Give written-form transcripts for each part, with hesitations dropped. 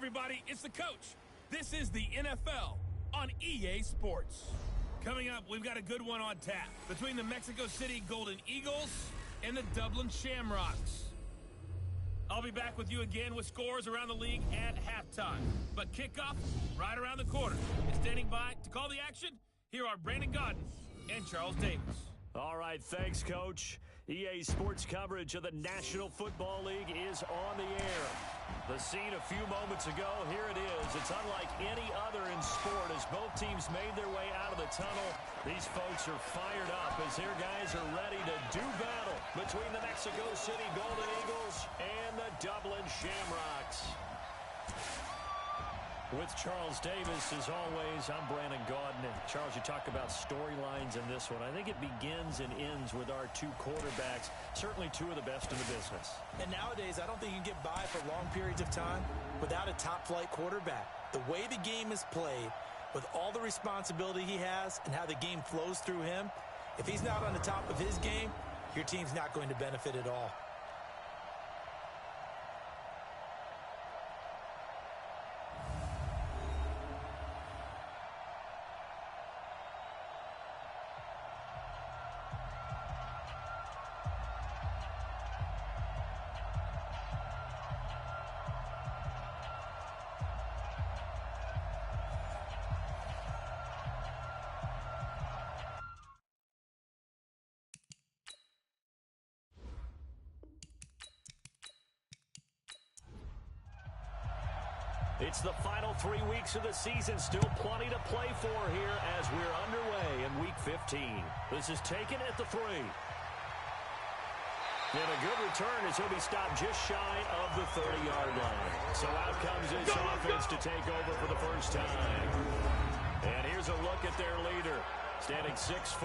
everybody, it's the coach. This is the NFL on EA Sports. Coming up, we've got a good one on tap between the Mexico City Golden Eagles and the Dublin Shamrocks. I'll be back with you again with scores around the league at halftime. But kickoff right around the corner. And standing by to call the action, here are Brandon Godden and Charles Davis. All right, thanks, Coach. EA Sports coverage of the National Football League is on the air. The scene a few moments ago, here it is. It's unlike any other in sport as both teams made their way out of the tunnel. These folks are fired up as their guys are ready to do battle between the Mexico City Golden Eagles and the Dublin Shamrocks. With Charles Davis, as always, I'm Brandon Godden. And Charles, you talk about storylines in this one. I think it begins and ends with our two quarterbacks, certainly two of the best in the business. And nowadays, I don't think you can get by for long periods of time without a top-flight quarterback. The way the game is played, with all the responsibility he has and how the game flows through him, if he's not on the top of his game, your team's not going to benefit at all. It's the final 3 weeks of the season. Still plenty to play for here as we're underway in Week 15. This is taken at the 3. And a good return as he'll be stopped just shy of the 30-yard line. So out comes his offense to take over for the first time. And here's a look at their leader, standing 6'4".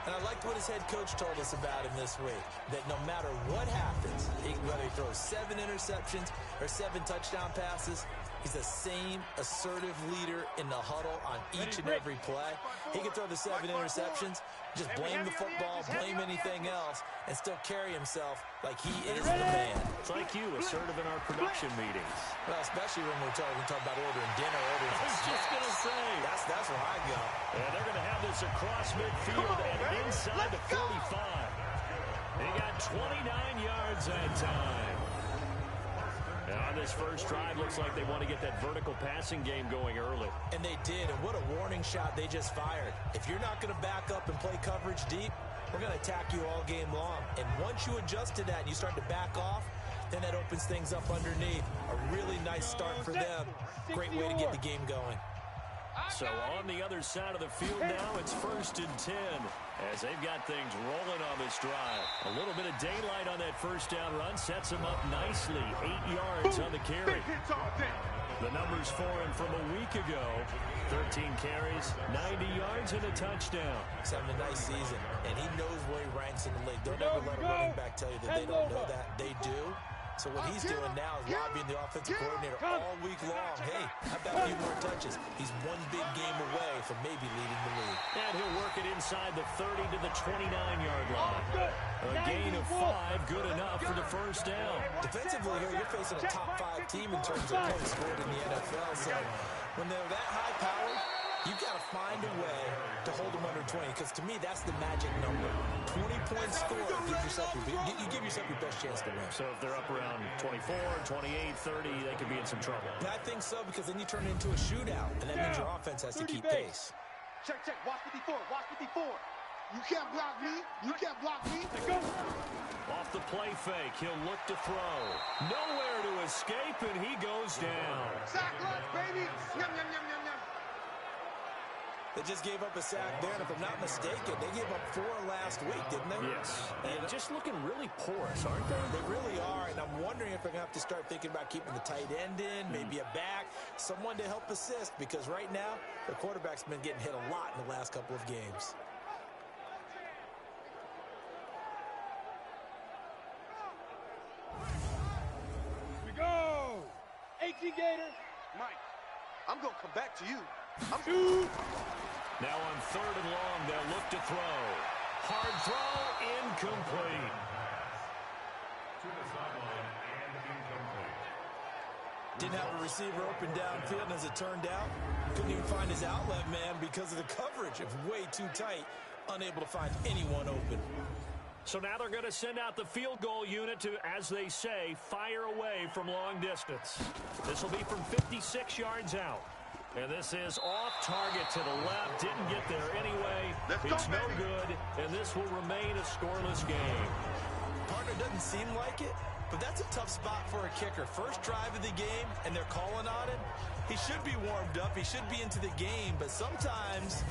And I liked what his head coach told us about him this week, that no matter what happens, whether he throws 7 interceptions or 7 touchdown passes, he's the same assertive leader in the huddle on each and every play. He can throw the 7 interceptions, just blame the football, blame anything else, and still carry himself like he is the man. It's like you, assertive in our production meetings. Well, especially when we talk about ordering dinner, ordering I was just going to say. That's where I go. And they're going to have this across midfield and inside the 45. They got 29 yards that time. On this first drive, looks like they want to get that vertical passing game going early. And they did, and what a warning shot they just fired. If you're not going to back up and play coverage deep, we're going to attack you all game long. And once you adjust to that and you start to back off, then that opens things up underneath. A really nice start for them. Great way to get the game going. So on the other side of the field now, it's 1st and 10 as they've got things rolling on this drive. A little bit of daylight on that first down run sets them up nicely. 8 yards on the carry. The numbers for him from a week ago, 13 carries, 90 yards and a touchdown. He's having a nice season, and he knows where he ranks in the league. Don't ever let a running back tell you that they don't know that. They do. So what he's doing now is lobbying the offensive coordinator all week long. Hey, how about a few more touches? He's one big game away from maybe leading the league. And he'll work it inside the 30 to the 29-yard line. A gain of 5, good enough for the first down. Defensively here, you're facing a top 5 team in terms of points scored in the NFL. So when they're that high-powered, you've got to find a way to hold them under 20, because to me, that's the magic number. 20 points scored, you give yourself your best chance to win. So if they're up around 24, 28, 30, they could be in some trouble. And I think so, because then you turn it into a shootout, and that means your offense has to keep pace. Check, watch 54, watch 54. You can't block me, you can't block me. Go. Off the play fake, he'll look to throw. Nowhere to escape, and he goes down. Sack lunch, baby. Yum, yum, yum, yum, yum. They just gave up a sack there, and if I'm not mistaken, they gave up 4 last week, didn't they? Yes. And just looking really porous, aren't they? They really are, and I'm wondering if they're going to have to start thinking about keeping the tight end in, maybe a back, someone to help assist, because right now, the quarterback's been getting hit a lot in the last couple of games. Here we go. 18 Gator. Mike, I'm going to come back to you. Shoot. Now on 3rd and long, they'll look to throw. Hard throw, incomplete. To the sideline and incomplete. Didn't have a receiver open downfield, and as it turned out, couldn't even find his outlet man because of the coverage. It was way too tight, unable to find anyone open. So now they're going to send out the field goal unit to, as they say, fire away from long distance. This will be from 56 yards out. And this is off target to the left. Didn't get there anyway. It's no good, and this will remain a scoreless game. Partner doesn't seem like it, but that's a tough spot for a kicker. First drive of the game, and they're calling on him. He should be warmed up. He should be into the game, but sometimes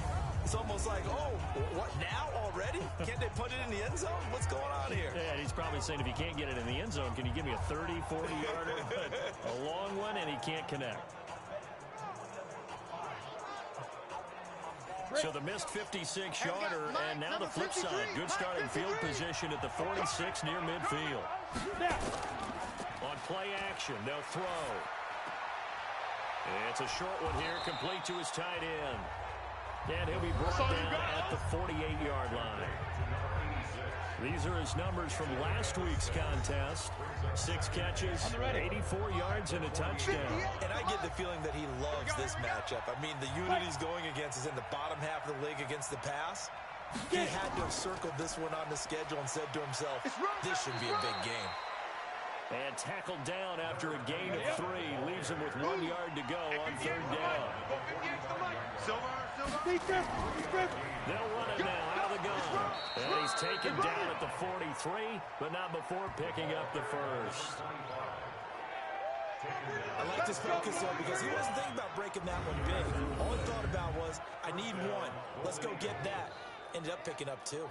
it's almost like, oh, what now already? Can't they put it in the end zone? What's going on here? Yeah, he's probably saying, if you can't get it in the end zone, can you give me a 30, 40-yarder? A long one, and he can't connect. So the missed 56-yarder, and now the flip side. Good starting field position at the 46 near midfield. On play action, they'll throw. It's a short one here, complete to his tight end. And he'll be brought down at the 48-yard line. These are his numbers from last week's contest. 6 catches, 84 yards, and a touchdown. And I get the feeling that he loves this matchup. I mean, the unit he's going against is in the bottom half of the league against the pass. He had to have circled this one on the schedule and said to himself, this should be a big game. And tackled down after a gain of 3. Leaves him with 1 yard to go on third down. They'll run it now out of the gun. And he's taken down at the 43, but not before picking up the first. I like this focus, though, because he wasn't thinking about breaking that one big. All he thought about was, I need 1. Let's go get that. Ended up picking up 2.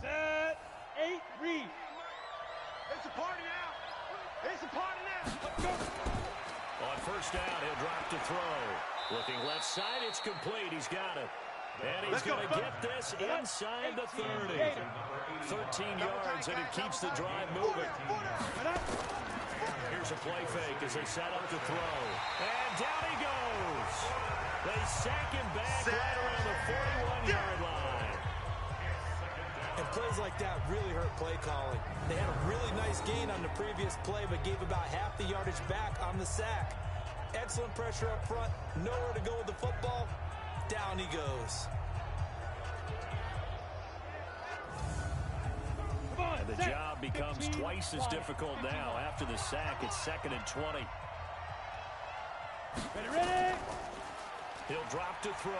Set, 8, read. It's a party now. It's a party now. Let's go. On first down, he'll drop to throw. Looking left side, it's complete. He's got it. And he's going to get this inside the 30. 13 yards, and it keeps the drive moving. Here's a play fake as they set up to throw. And down he goes. They sack him back right around the 41-yard line. And plays like that really hurt play calling. They had a really nice gain on the previous play, but gave about half the yardage back on the sack. Excellent pressure up front. Nowhere to go with the football. Down he goes. And the job becomes twice as difficult now. After the sack, it's 2nd and 20. Ready? He'll drop to throw.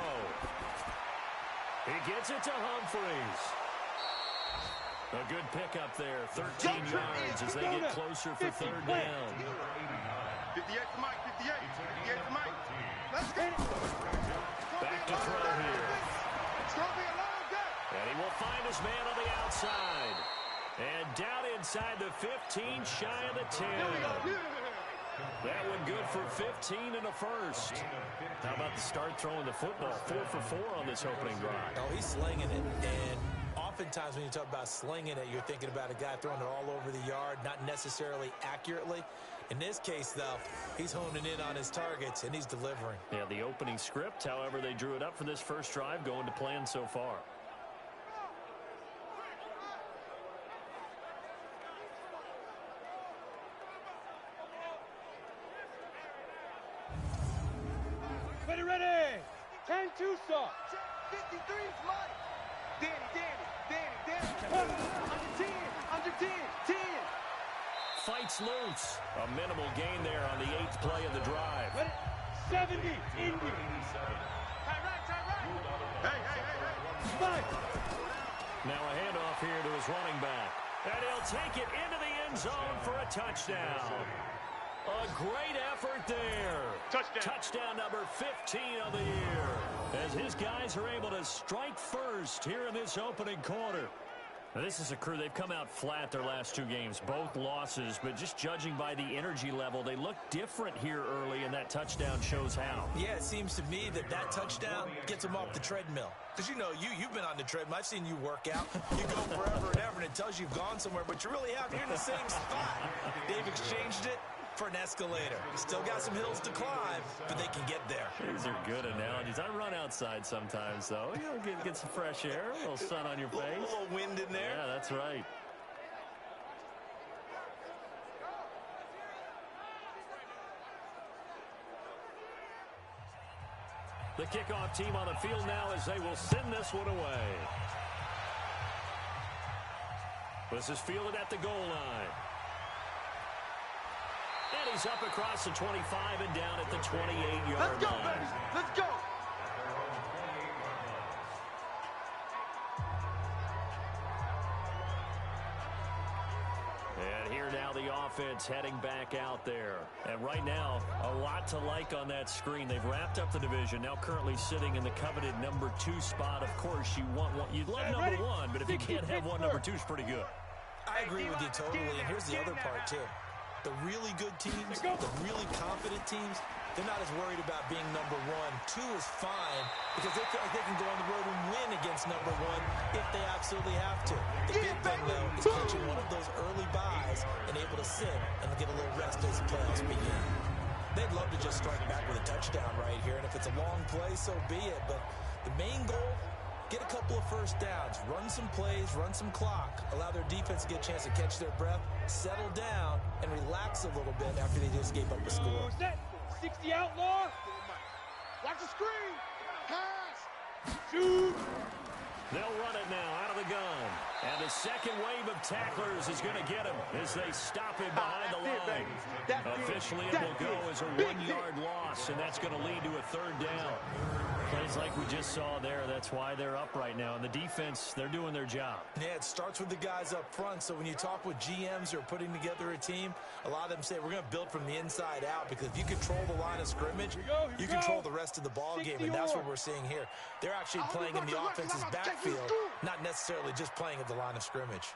He gets it to Humphreys. A good pickup there, 13 yards as they get closer for third down. 58 to Mike, 58. 58 to Mike. Let's get it. Back to throw here. It's going to be a long day. And he will find his man on the outside. And down inside the 15, shy of the 10. That one good for 15 and a first. How about the start throwing the football? 4 for 4 on this opening drive. Oh, he's slinging it. And oftentimes when you talk about slinging it, you're thinking about a guy throwing it all over the yard, not necessarily accurately. In this case, though, he's honing in on his targets, and he's delivering. Yeah, the opening script, however, they drew it up for this first drive, going to plan so far. Ready. 10 Tucson. 53 is mine. Danny. Under 10. 10. Fights loose. A minimal gain there on the 8th play of the drive. 70, Indy. Hey. Mike. Now a handoff here to his running back. And he'll take it into the end zone for a touchdown. A great effort there. Touchdown number 15 of the year. As his guys are able to strike first here in this opening quarter. Now, this is a crew, they've come out flat their last 2 games, both losses, but just judging by the energy level, they look different here early, and that touchdown shows how. Yeah, it seems to me that touchdown gets them off the treadmill. Because, you know, you've been on the treadmill. I've seen you work out. You go forever and ever, and it tells you you've gone somewhere, but you really have. You're in the same spot. They've exchanged it. for an escalator. Still got some hills to climb, but they can get there. These are good analogies. I run outside sometimes, though. You know, get some fresh air, a little sun on your face. A little wind in there. Yeah, that's right. The kickoff team on the field now as they will send this one away. This is fielded at the goal line. And he's up across the 25 and down at the 28-yard line. Let's go, baby. Let's go. And here now the offense heading back out there. And right now, a lot to like on that screen. They've wrapped up the division, now currently sitting in the coveted number 2 spot. Of course, you want one. You'd love number 1, but if you can't have one, number 2 is pretty good. I agree with you totally, and here's the other part, too. The really good teams, the really confident teams, they're not as worried about being number 1. 2 is fine because they feel like they can go on the road and win against number 1 if they absolutely have to. The big thing, though, is catching one of those early buys and able to sit and get a little rest as the playoffs begin. They'd love to just strike back with a touchdown right here, and if it's a long play, so be it. But the main goal, get a couple of first downs, run some plays, run some clock, allow their defense to get a chance to catch their breath, settle down, and relax a little bit after they just gave up a score. Set. 60 outlaw. Watch the screen. Pass. Shoot. They'll run it now out of the gun. And the second wave of tacklers is going to get him as they stop him behind the line. Officially, it will go as a 1-yard loss, and that's going to lead to a third down. Plays like we just saw there, that's why they're up right now. And the defense, they're doing their job. Yeah, it starts with the guys up front. So when you talk with GMs who are putting together a team, a lot of them say we're going to build from the inside out because if you control the line of scrimmage, you control the rest of the ball game, and that's what we're seeing here. They're actually playing in the offense's backfield, not necessarily just playing at the line of scrimmage.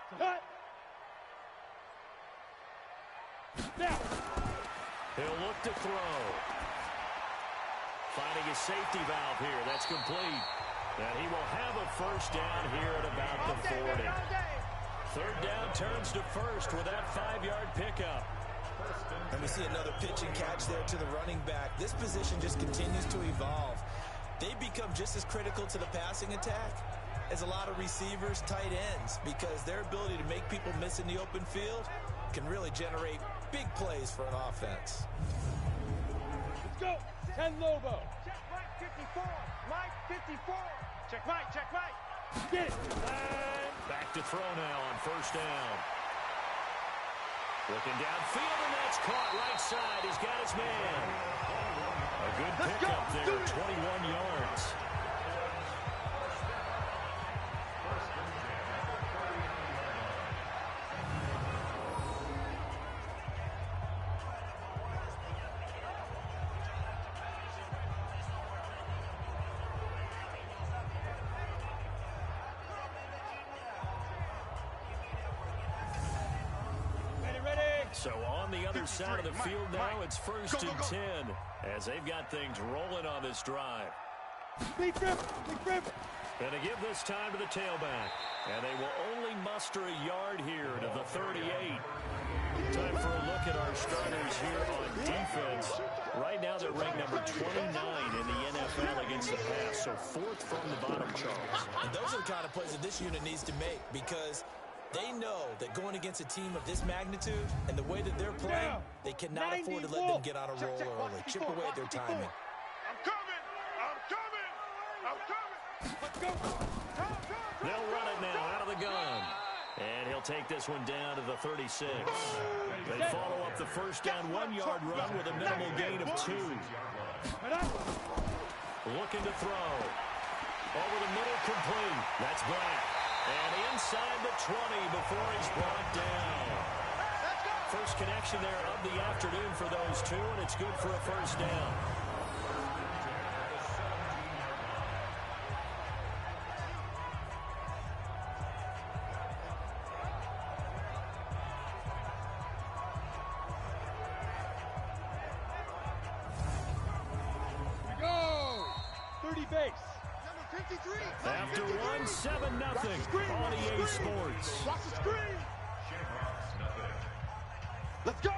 He'll look to throw. Finding a safety valve here. That's complete. And he will have a first down here at about the 40. Third down turns to first with that 5-yard pickup. And we see another pitch and catch there to the running back. This position just continues to evolve. They become just as critical to the passing attack as a lot of receivers, tight ends, because their ability to make people miss in the open field can really generate big plays for an offense. Let's go. 10 Lobo. Check right 54. Mike 54. Check right. Check right. Get it. Back to throw now on first down. Looking downfield, and that's caught right side. He's got his man. A good pickup there, 21 yards. So on the other side of the field now, it's first and 10 as they've got things rolling on this drive. Big grip. And to give this time to the tailback. And they will only muster a yard here to the 38. Time for a look at our starters here on defense. Right now they're ranked number 29 in the NFL against the pass. So 4th from the bottom, Charles. And those are the kind of plays that this unit needs to make because they know that going against a team of this magnitude and the way that they're playing, they cannot afford to let them get on a roll early. Chip away at their timing. I'm coming. Let's go. They'll run it now out of the gun. And he'll take this one down to the 36. They follow up the first down 1-yard run with a minimal gain of 2. Looking to throw. Over the middle, complete. That's Black. And inside the 20 before he's brought down. First connection there of the afternoon for those two, and it's good for a first down. Go. 30 base. After 1, 7-0 on EA Sports. Watch the screen. Let's go.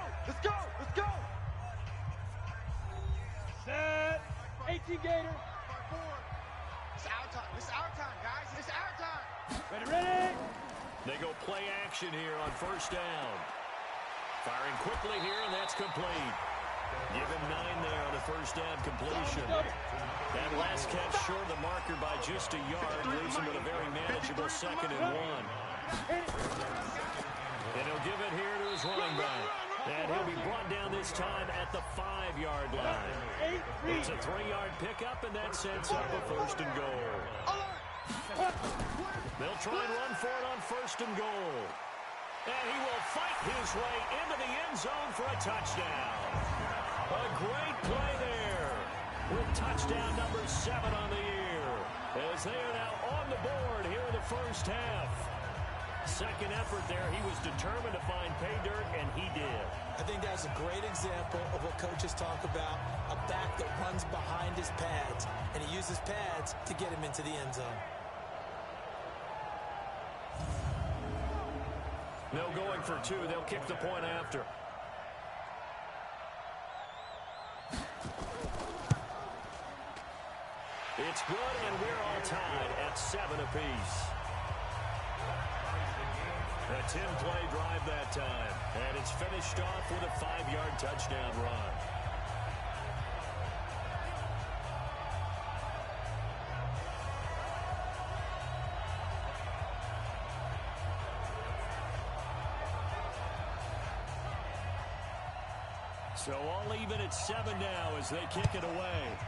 18 Gator. It's our time. It's our time, guys. It's our time. Ready, ready. They go play action here on first down. Firing quickly here, and that's complete. Give him 9 there on the first down completion. That last catch short of the marker by just a yard leaves him with a very manageable 2nd and 1. And he'll give it here to his running back. And he'll be brought down this time at the 5-yard line. It's a 3-yard pickup, and that sets up a 1st and goal. They'll try and run for it on 1st and goal. And he will fight his way into the end zone for a touchdown. A great play there with touchdown number 7 on the year, as they are now on the board here in the first half. Second effort there, he was determined to find pay dirt, and he did. I think that's a great example of what coaches talk about, a back that runs behind his pads, and he uses pads to get him into the end zone. No going for 2. They'll kick the point after. It's good, and we're all tied at 7 apiece. A 10-play drive that time, and it's finished off with a 5-yard touchdown run. So all even at 7 now as they kick it away.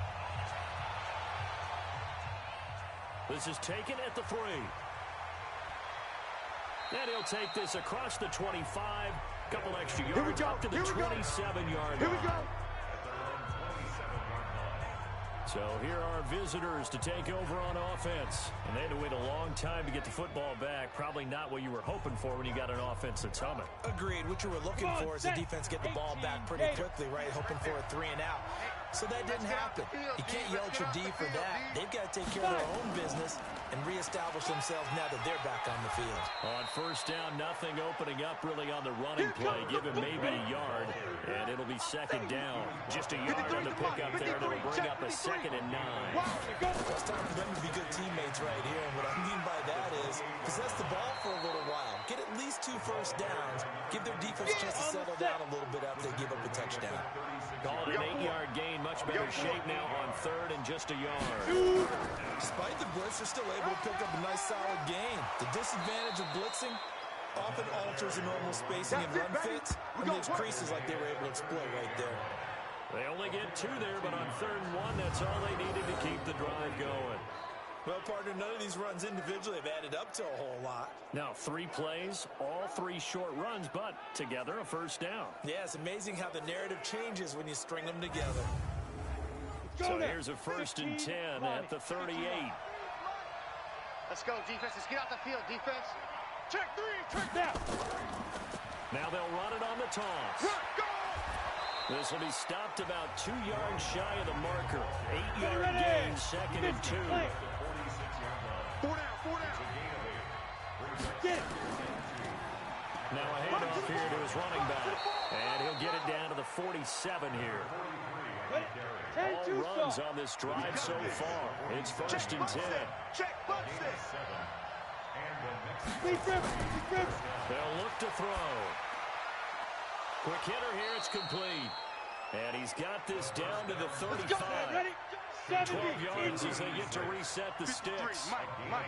This is taken at the 3. And he'll take this across the 25. Couple extra yards up to the 27-yard line. Here we go. So here are visitors to take over on offense. And they had to wait a long time to get the football back. Probably not what you were hoping for when you got an offense that's humming. Agreed. What you were looking for is the defense get the ball back pretty quickly, right? Hoping for a 3 and out. So that didn't happen. You can't yell at your D for that. They've got to take care of their own business and reestablish themselves now that they're back on the field. On first down, nothing opening up really on the running play. Give him maybe a yard, and it'll be 2nd down. Just a yard on the pickup there. That'll bring up a 2nd and 9. It's time for them to be good teammates right here, and what I mean by that is possess the ball for a little while. Get at least 2 first downs. Give their defense a chance to settle down a little bit after they give up a touchdown. Call it an 8-yard gain. Much better shape now on 3rd and just a yard. Despite the blitz, they're still able to pick up a nice solid gain. The disadvantage of blitzing often alters the normal spacing and run fits and leaves creases like they were able to exploit right there. They only get 2 there, but on 3rd and 1, that's all they needed to keep the drive going. Well, partner, none of these runs individually have added up to a whole lot. Now 3 plays, all 3 short runs, but together a first down. Yeah, it's amazing how the narrative changes when you string them together. So here's a 1st and 10 at the 38. Let's go, defense. Let's get out the field, defense. Check 3. Check now. Now they'll run it on the toss. This will be stopped about 2 yards shy of the marker. 8-yard gain, 2nd and 2. 4 down. Get it. Now a handoff here to his running back. And he'll get it down to the 47 here. All runs on this drive so far. It's 1st and 10. Check, box this. They'll look to throw. Quick hitter here, it's complete. And he's got this down to the 35. 12 yards as they get to reset the sticks. Mike.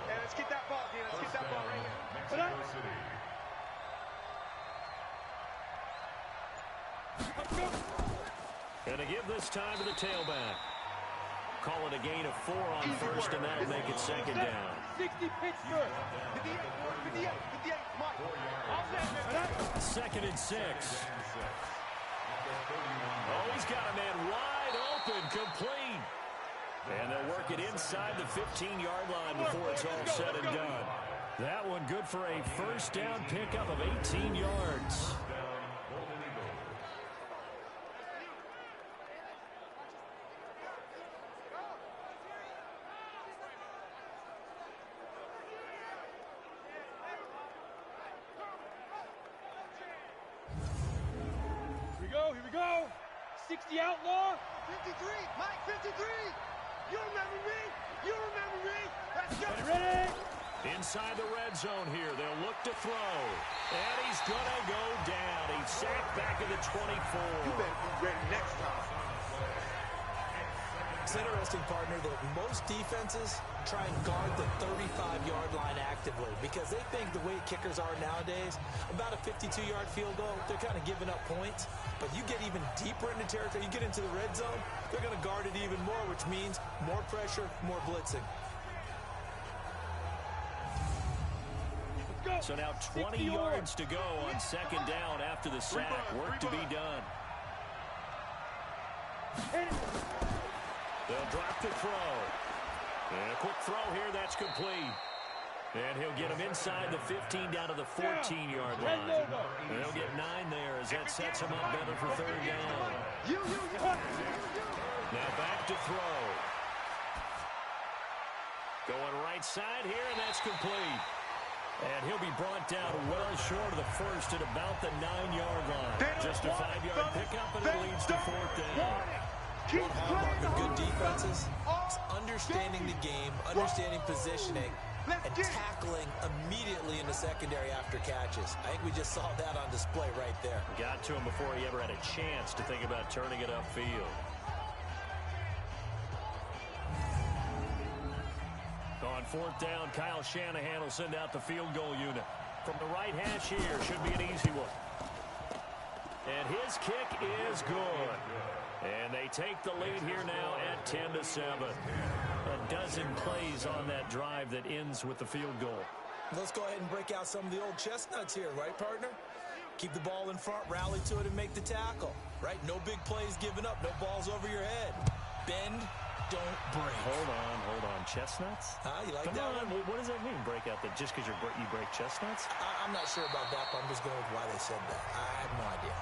Hey, let's get that ball, dude. Let's get that ball right here. And to give this time to the tailback. Call it a gain of 4 on 1st, and that'll make it 2nd down. 60 Pittsburgh. 58, Mike. 2nd and 6. Oh, he's got a man wide open, complete. And they'll work it inside the 15-yard line before it's all said and done. That one good for a first down pickup of 18 yards. Here we go. 60 outlaw. 53, Mike 53. You remember me? You remember me? Let's go. Ready? Inside the red zone here, they'll look to throw. And he's going to go down. He's sacked back at the 24. You better be ready next time. It's interesting, partner, that most defenses try and guard the 35-yard line actively because they think the way kickers are nowadays, about a 52-yard field goal, they're kind of giving up points. But you get even deeper into territory, you get into the red zone, they're going to guard it even more, which means more pressure, more blitzing. So now 20 yards to go on second down after the sack. Work to be done. They'll drop the throw. And a quick throw here, that's complete. And he'll get him inside the 15 down to the 14-yard line. And he'll get 9 there as that sets him up better for third down. Now back to throw. Going right side here, and that's complete. And he'll be brought down well short of the first at about the 9-yard line. Just a 5-yard pickup, and it leads to fourth down. One hallmark of good defenses is understanding the game, understanding positioning, and tackling immediately in the secondary after catches. I think we just saw that on display right there. Got to him before he ever had a chance to think about turning it upfield. On fourth down, Kyle Shanahan will send out the field goal unit. From the right hash here, should be an easy one. And his kick is good. And they take the lead here now at 10-7. A dozen plays on that drive that ends with the field goal. Let's go ahead and break out some of the old chestnuts here, right, partner? Keep the ball in front, rally to it, and make the tackle, right? No big plays given up, no balls over your head. Bend, don't break. Hold on. Chestnuts? You like Come that on. one? What does that mean, break out? That just because you break chestnuts? I'm not sure about that, but I'm just going with why they said that. I have no idea.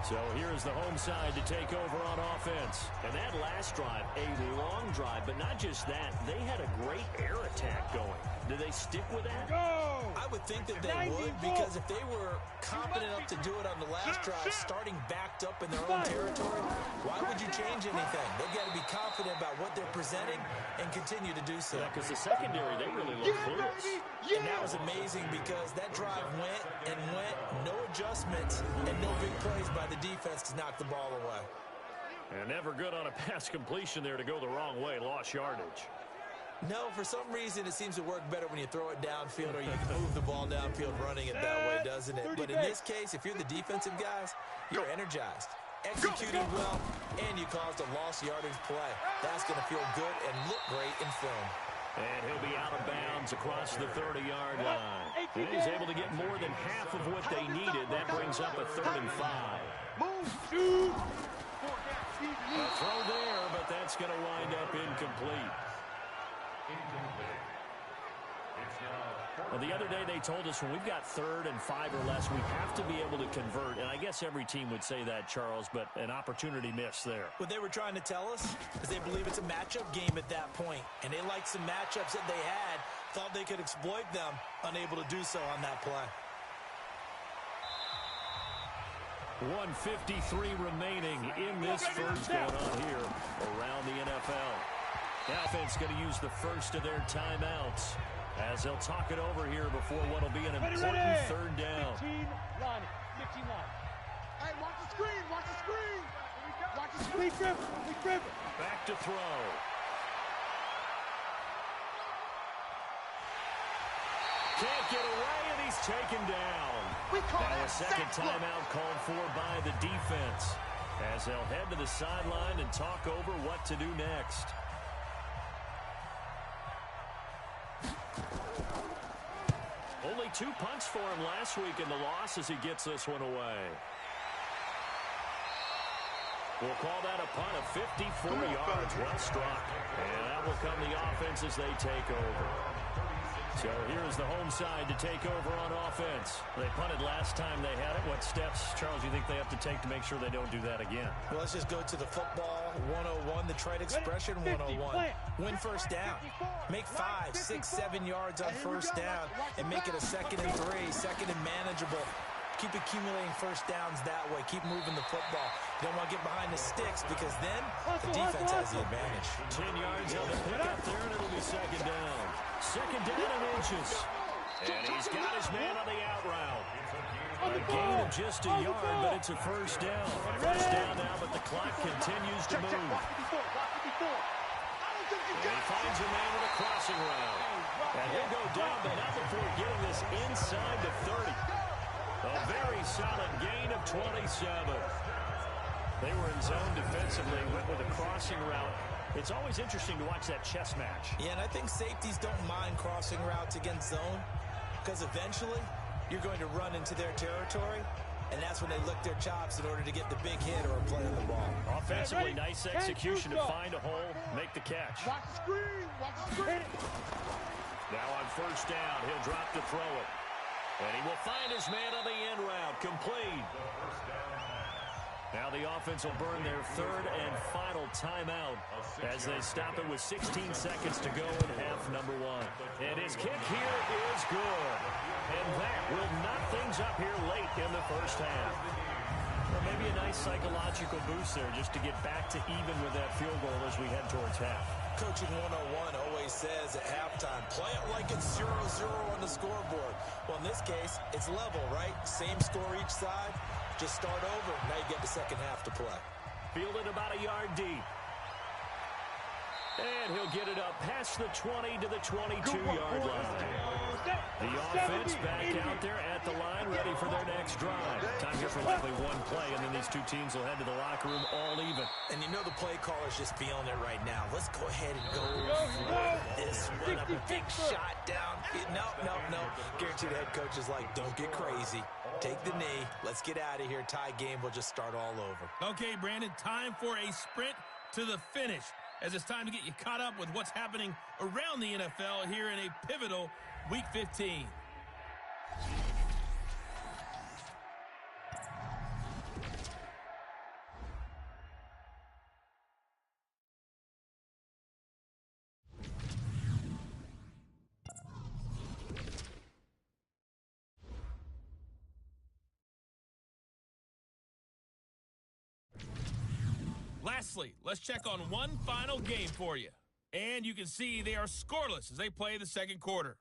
So here's the home side to take over on offense. And that last drive, a long drive, but not just that. They had a great air attack going. Do they stick with that? I would think that they would, because if they were confident enough to do it on the last drive, starting backed up in their own territory, why would you change anything? They've got to be confident about what they're presenting and continue to do so. Yeah, because the secondary, they really look clueless. And that was amazing because that drive went, no adjustments, and no big plays by the defense to knock the ball away. And never good on a pass completion there to go the wrong way, lost yardage. No, for some reason it seems to work better when you throw it downfield or you can move the ball downfield running it that way, doesn't it? But in this case, if you're the defensive guys, you're energized, executing well, and you caused a lost yardage play. That's going to feel good and look great in film. And he'll be out of bounds across the 30-yard line. And he's able to get more than half of what they needed. That brings up a 3rd and 5. A throw there, but that's going to wind up incomplete. Well, the other day they told us when we've got 3rd and 5 or less, we have to be able to convert. And I guess every team would say that, Charles, but an opportunity missed there. What they were trying to tell us is they believe it's a matchup game at that point. And they liked some matchups that they had, thought they could exploit them, unable to do so on that play. 1:53 remaining in this first going on here around the NFL. The offense going to use the first of their timeouts as they'll talk it over here before what will be an important 3rd down. 15 line. Hey, watch the screen, watch the screen. Watch the screen. Quick grip. Back to throw. Can't get away, and he's taken down. Now a second timeout called for by the defense as they'll head to the sideline and talk over what to do next. Only 2 punts for him last week in the loss as he gets this one away. We'll call that a punt of 54 yards. Well struck. And that will come the offense as they take over. So here's the home side to take over on offense. They punted last time they had it. What steps, Charles, you think they have to take to make sure they don't do that again? Well, let's just go to the football 101, the trite expression 101. Win first down. Make 5, 6, 7 yards on first down and make it a 2nd and 3, 2nd and manageable. Keep accumulating first downs that way. Keep moving the football. You don't want to get behind the sticks because then the defense has the advantage. 10 yards on the pickup there, and it'll be second down. Second down in inches. And he's got his man on the out route. A gain of just a yard, but it's a first down. First down now, but the clock continues to move. And he finds a man with a crossing route. And he'll go down, but not before getting this inside the 30. A very solid gain of 27. They were in zone defensively, went with a crossing route. It's always interesting to watch that chess match. Yeah, and I think safeties don't mind crossing routes against zone because eventually you're going to run into their territory, and that's when they lick their chops in order to get the big hit or a play on the ball. Offensively, nice execution to find a hole, make the catch. Watch the screen. Watch the screen. Now on first down, he'll drop to throw it. And he will find his man on the end route, complete. Now the offense will burn their third and final timeout as they stop it with 16 seconds to go in half number one. And his kick here is good. And that will knock things up here late in the first half. Or maybe a nice psychological boost there just to get back to even with that field goal as we head towards half. Coaching 101 always says at halftime, play it like it's 0-0 on the scoreboard. Well, in this case, it's level, right? Same score each side. Just start over. Now you get the second half to play. Fielded about a yard deep. And he'll get it up past the 20 to the 22-yard line. The offense back out there at the line, ready for their next drive. Time here for likely one play, and then these two teams will head to the locker room all even. And you know the play caller's just feeling it right now. Let's go ahead and go for this. Run up a big shot down. No. Guaranteed the head coach is like, don't get crazy. Take the knee. Let's get out of here. Tie game. We'll just start all over. Okay, Brandon, time for a sprint to the finish, as it's time to get you caught up with what's happening around the NFL here in a pivotal Week 15. Lastly, let's check on one final game for you. And you can see they are scoreless as they play the second quarter.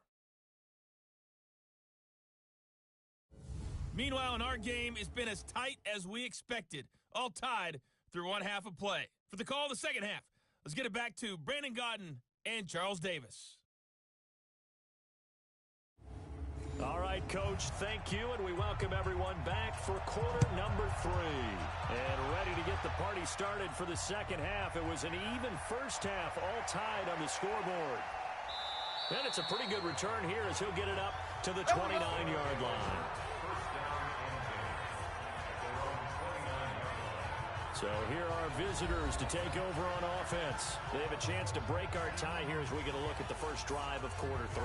Meanwhile, in our game, it's been as tight as we expected, all tied through one half of play. For the call of the second half, let's get it back to Brandon Godden and Charles Davis. All right, Coach, thank you, and we welcome everyone back for quarter number 3. And ready to get the party started for the second half. It was an even first half, all tied on the scoreboard. And it's a pretty good return here as he'll get it up to the 29-yard line. So here are visitors to take over on offense. They have a chance to break our tie here as we get a look at the first drive of quarter 3.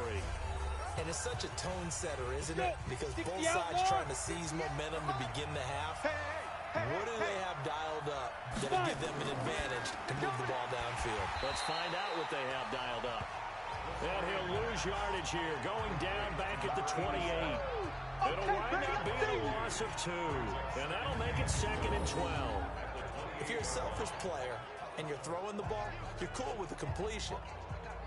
And it's such a tone setter, isn't it? Because both sides trying to seize momentum to begin the half. What do they have dialed up that'll give them an advantage to move the ball downfield? Let's find out what they have dialed up. And he'll lose yardage here, going down back at the 28. It'll wind up being a loss of 2. And that'll make it second and 12. If you're a selfish player and you're throwing the ball, you're cool with the completion.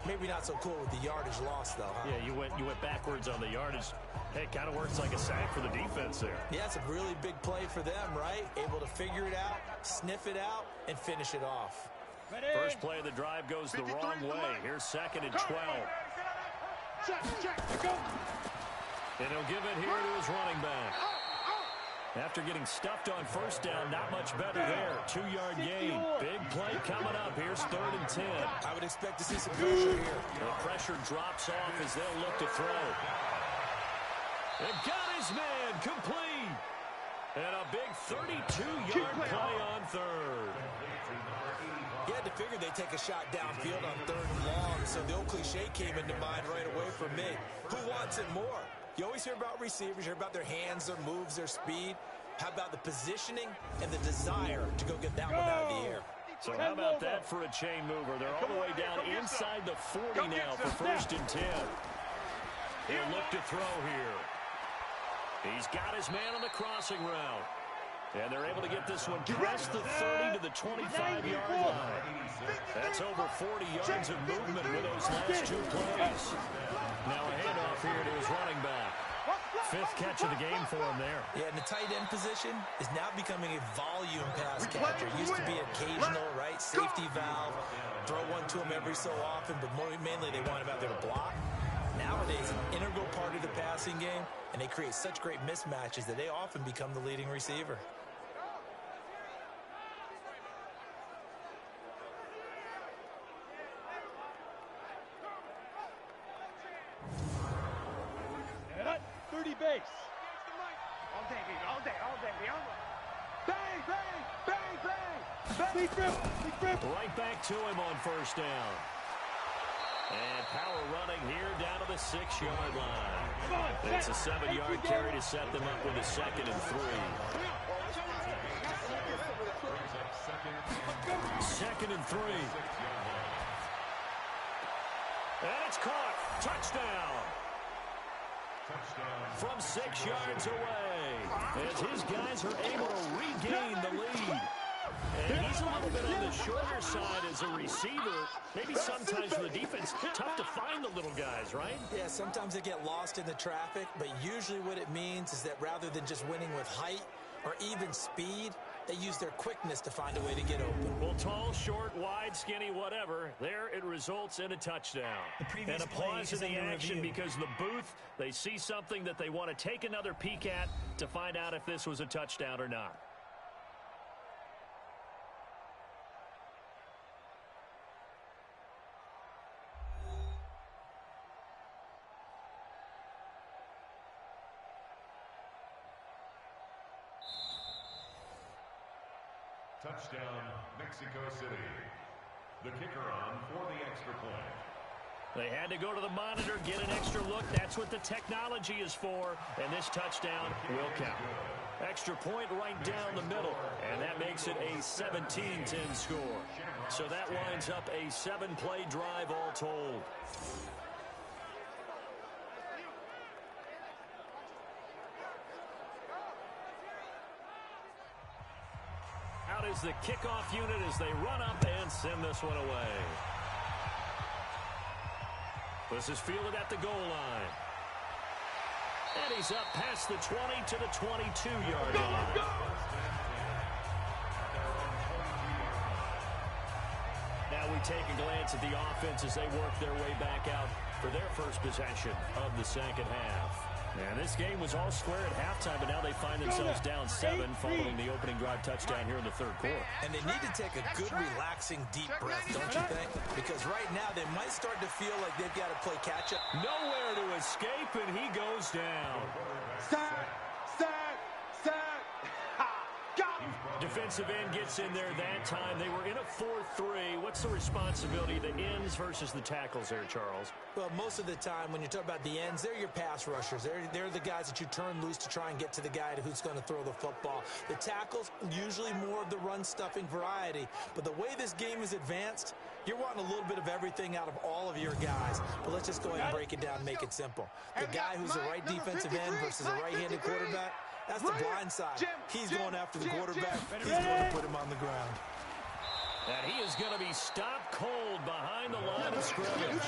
Maybe not so cool with the yardage loss, though, huh? Yeah, you went backwards on the yardage. Hey, it kind of works like a sack for the defense there. Yeah, it's a really big play for them, right? Able to figure it out, sniff it out, and finish it off. First play of the drive goes the wrong way. Here's second and 12. And he'll give it here to his running back. After getting stuffed on first down, not much better there. 2-yard gain. Big play coming up. Here's third and 10. I would expect to see some pressure here. The pressure drops off as they'll look to throw. And got his man complete. And a big 32-yard play on third. You had to figure they'd take a shot downfield on third and long, so the old cliche came into mind right away for me. Who wants it more? You always hear about receivers, you hear about their hands, their moves, their speed. How about the positioning and the desire to go get that one out of the air? So how about that for a chain mover? They're all the way down inside the 40 now for first and 10. He'll look to throw here. He's got his man on the crossing route. And they're able to get this one past the 30 to the 25-yard line. That's over 40 yards of movement with those last two plays. Now a handoff here to his running back. Fifth catch of the game for him there. Yeah, and the tight end position is now becoming a volume pass catcher. Used to be occasional, right? Safety valve. Throw one to him every so often, but mainly they want him out there to block. Nowadays, an integral part of the passing game, and they create such great mismatches that they often become the leading receiver. Base. All day, baby. All day. Bang, bang, bang, bang. Bang. Right back to him on first down. And power running here down to the 6-yard line. It's a 7-yard carry to set them up with a 2nd and 3. 2nd and 3. And it's caught. Touchdown. From 6 yards away, as his guys are able to regain the lead. And he's a little bit on the shorter side as a receiver. Maybe sometimes for the defense, tough to find the little guys, right? Yeah, sometimes they get lost in the traffic, but usually what it means is that rather than just winning with height or even speed, they use their quickness to find a way to get open. Well, tall, short, wide, skinny, whatever, there it results in a touchdown. And applause in the action because the booth, they see something that they want to take another peek at to find out if this was a touchdown or not. Touchdown, Mexico City. The kicker on for the extra point. They had to go to the monitor, get an extra look. That's what the technology is for. And this touchdown will count. Extra point right down the middle. And that makes it a 17-10 score. So that winds up a 7-play drive all told. Out is the kickoff unit as they run up and send this one away. This is fielded at the goal line. And he's up past the 20 to the 22-yard line. Now we take a glance at the offense as they work their way back out for their first possession of the second half. And this game was all square at halftime, but now they find themselves down 7 following the opening drive touchdown here in the third quarter. And they need to take a good, relaxing, deep breath, don't you think? Because right now they might start to feel like they've got to play catch-up. Nowhere to escape, and he goes down. Sack. Defensive end gets in there that time. They were in a 4-3. What's the responsibility, the ends versus the tackles there, Charles? Well, most of the time when you talk about the ends, they're your pass rushers. They're the guys that you turn loose to try and get to the guy who's going to throw the football. The tackles, usually more of the run-stuffing variety. But the way this game is advanced, you're wanting a little bit of everything out of all of your guys. But let's just go ahead and break it down and make it simple. The guy who's a right defensive end versus a right-handed quarterback, that's the blind side. He's going after the quarterback. He's going to put him on the ground. And he is going to be stopped cold behind the line of scrimmage.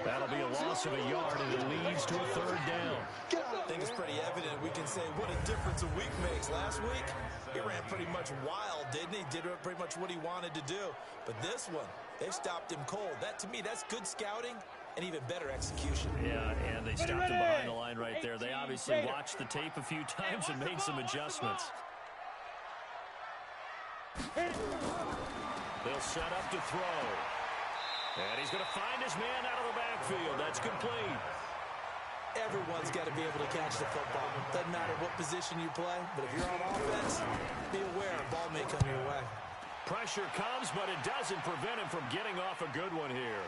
That'll be a loss of a yard, and it leads to a third down. I think it's pretty evident we can say what a difference a week makes. Last week, he ran pretty much wild, didn't he? Did pretty much what he wanted to do. But this one, they stopped him cold. That, to me, that's good scouting. And even better execution. Yeah, and they stopped him behind the line right there. They obviously watched the tape a few times and made some adjustments. They'll set up to throw. And he's going to find his man out of the backfield. That's complete. Everyone's got to be able to catch the football. Doesn't matter what position you play, but if you're on offense, be aware a ball may come your way. Pressure comes, but it doesn't prevent him from getting off a good one here.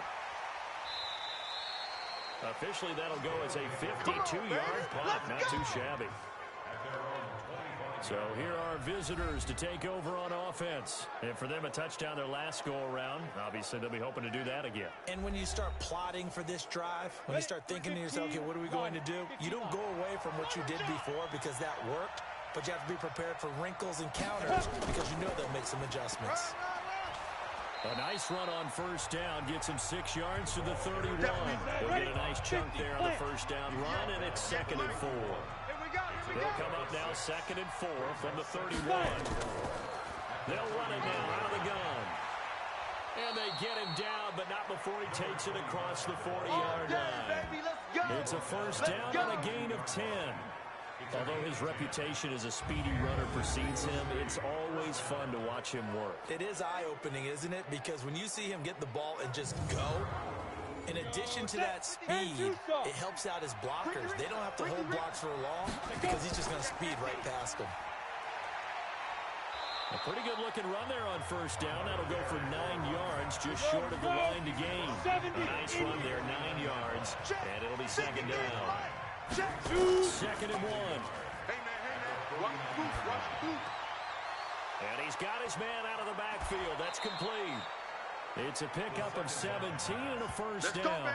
Officially, that'll go as a 52-yard punt. Not too shabby. So here are visitors to take over on offense. And for them, a touchdown their last go-around. Obviously, they'll be hoping to do that again. And when you start plotting for this drive, when you start thinking to yourself, okay, what are we going to do? You don't go away from what you did before because that worked, but you have to be prepared for wrinkles and counters because you know they'll make some adjustments. A nice run on first down gets him 6 yards to the 31. They'll get a nice chunk there on the first down run, and it's 2nd and 4. They'll come up now 2nd and 4 from the 31. They'll run it now out of the gun. And they get him down, but not before he takes it across the 40-yard line. It's a first down on a gain of 10. Although his reputation as a speedy runner precedes him, it's always fun to watch him work. It is eye-opening, isn't it? Because when you see him get the ball and just go, in addition to that speed, it helps out his blockers. They don't have to hold blocks for long because he's just going to speed right past them. A pretty good-looking run there on first down. That'll go for 9 yards, just short of the line to gain. A nice run there, 9 yards, and it'll be 2nd down. 2nd and 1. And he's got his man out of the backfield. That's complete. It's a pickup of 17 and a first down.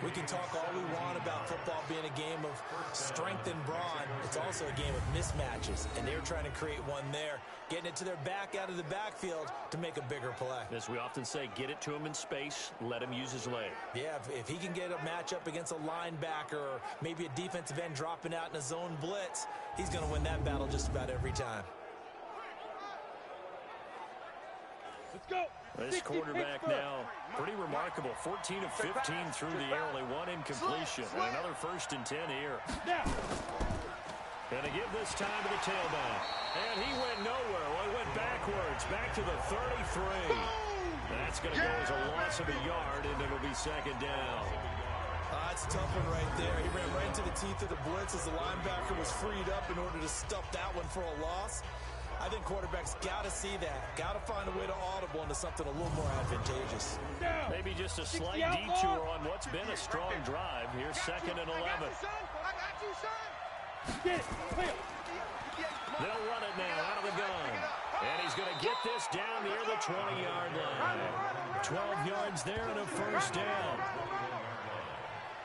We can talk all we want about football being a game of strength and brawn. It's also a game of mismatches, and they're trying to create one there, getting it to their back out of the backfield to make a bigger play. As we often say, get it to him in space, let him use his leg. Yeah, if he can get a matchup against a linebacker or maybe a defensive end dropping out in a zone blitz, he's going to win that battle just about every time. Let's go. This quarterback now, pretty remarkable. 14 of 15 through the air, only 1 incompletion. And another 1st and 10 here. Gonna give this time to the tailback. And he went nowhere. Well, he went backwards, back to the 33. That's gonna go as a loss of a yard, and it'll be 2nd down. That's a tough one right there. He ran right into the teeth of the blitz as the linebacker was freed up in order to stuff that one for a loss. I think quarterbacks got to see that. Got to find a way to audible into something a little more advantageous. Maybe just a slight detour on what's been a strong drive. Here's 2nd and 11. I got you, son. Get it. They'll run it now out of the gun. And he's going to get this down near the 20-yard line. 12 yards there and a first down.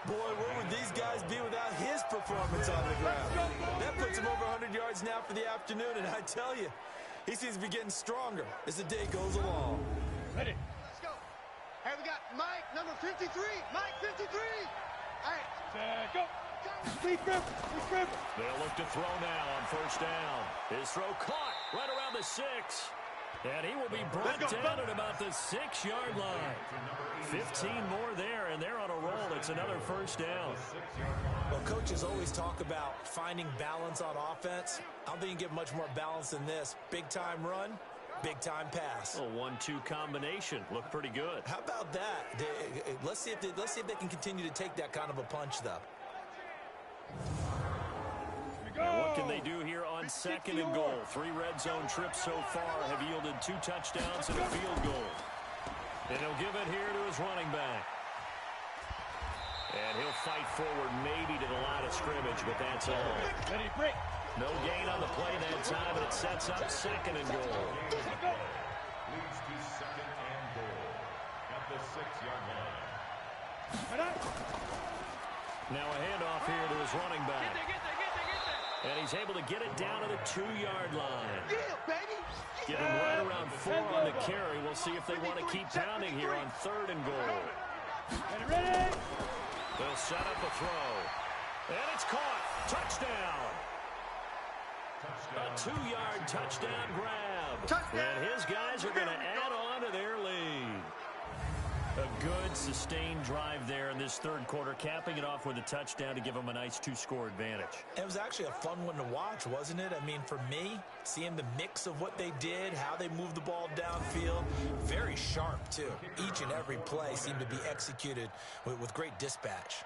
Boy, where would these guys be without his performance on the ground? That puts him over 100 yards now for the afternoon, and I tell you, he seems to be getting stronger as the day goes along. Ready. Let's go. Hey, we got Mike, number 53. Mike, 53. All right. Go. Please grip. They'll look to throw now on first down. His throw caught right around the 6. And he will be brought down at about the 6-yard line. 15 more there, and they're on a roll. It's another first down. Well, coaches always talk about finding balance on offense. I don't think you can get much more balance than this. Big-time run, big-time pass. A 1-2 combination. Looked pretty good. How about that? Let's see if they can continue to take that kind of a punch, though. And what can they do here on 2nd and goal? 3 red zone trips so far have yielded 2 touchdowns and a field goal. And he'll give it here to his running back. And he'll fight forward maybe to the line of scrimmage, but that's all. Ready, break. No gain on the play that time, and it sets up 2nd and goal. Leads to 2nd and goal at the 6-yard line. Now a handoff here to his running back. And he's able to get it down to the 2-yard line. Get him right around 4 on the carry. We'll see if they want to keep pounding here on 3rd and goal. Ready. They'll set up a throw. And it's caught. Touchdown. A 2-yard touchdown grab. And his guys are going to add on to their lead. A good, sustained drive there in this 3rd quarter, capping it off with a touchdown to give them a nice 2-score advantage. It was actually a fun one to watch, wasn't it? I mean, for me, seeing the mix of what they did, how they moved the ball downfield, very sharp, too. Each and every play seemed to be executed with great dispatch.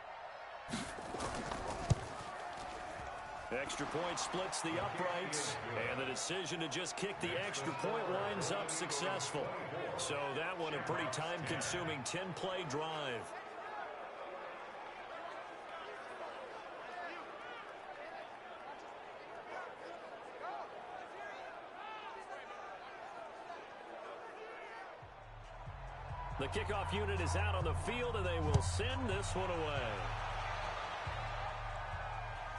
Extra point splits the uprights, and the decision to just kick the extra point winds up successful. So that one a pretty time-consuming 10-play drive. The kickoff unit is out on the field, and they will send this one away.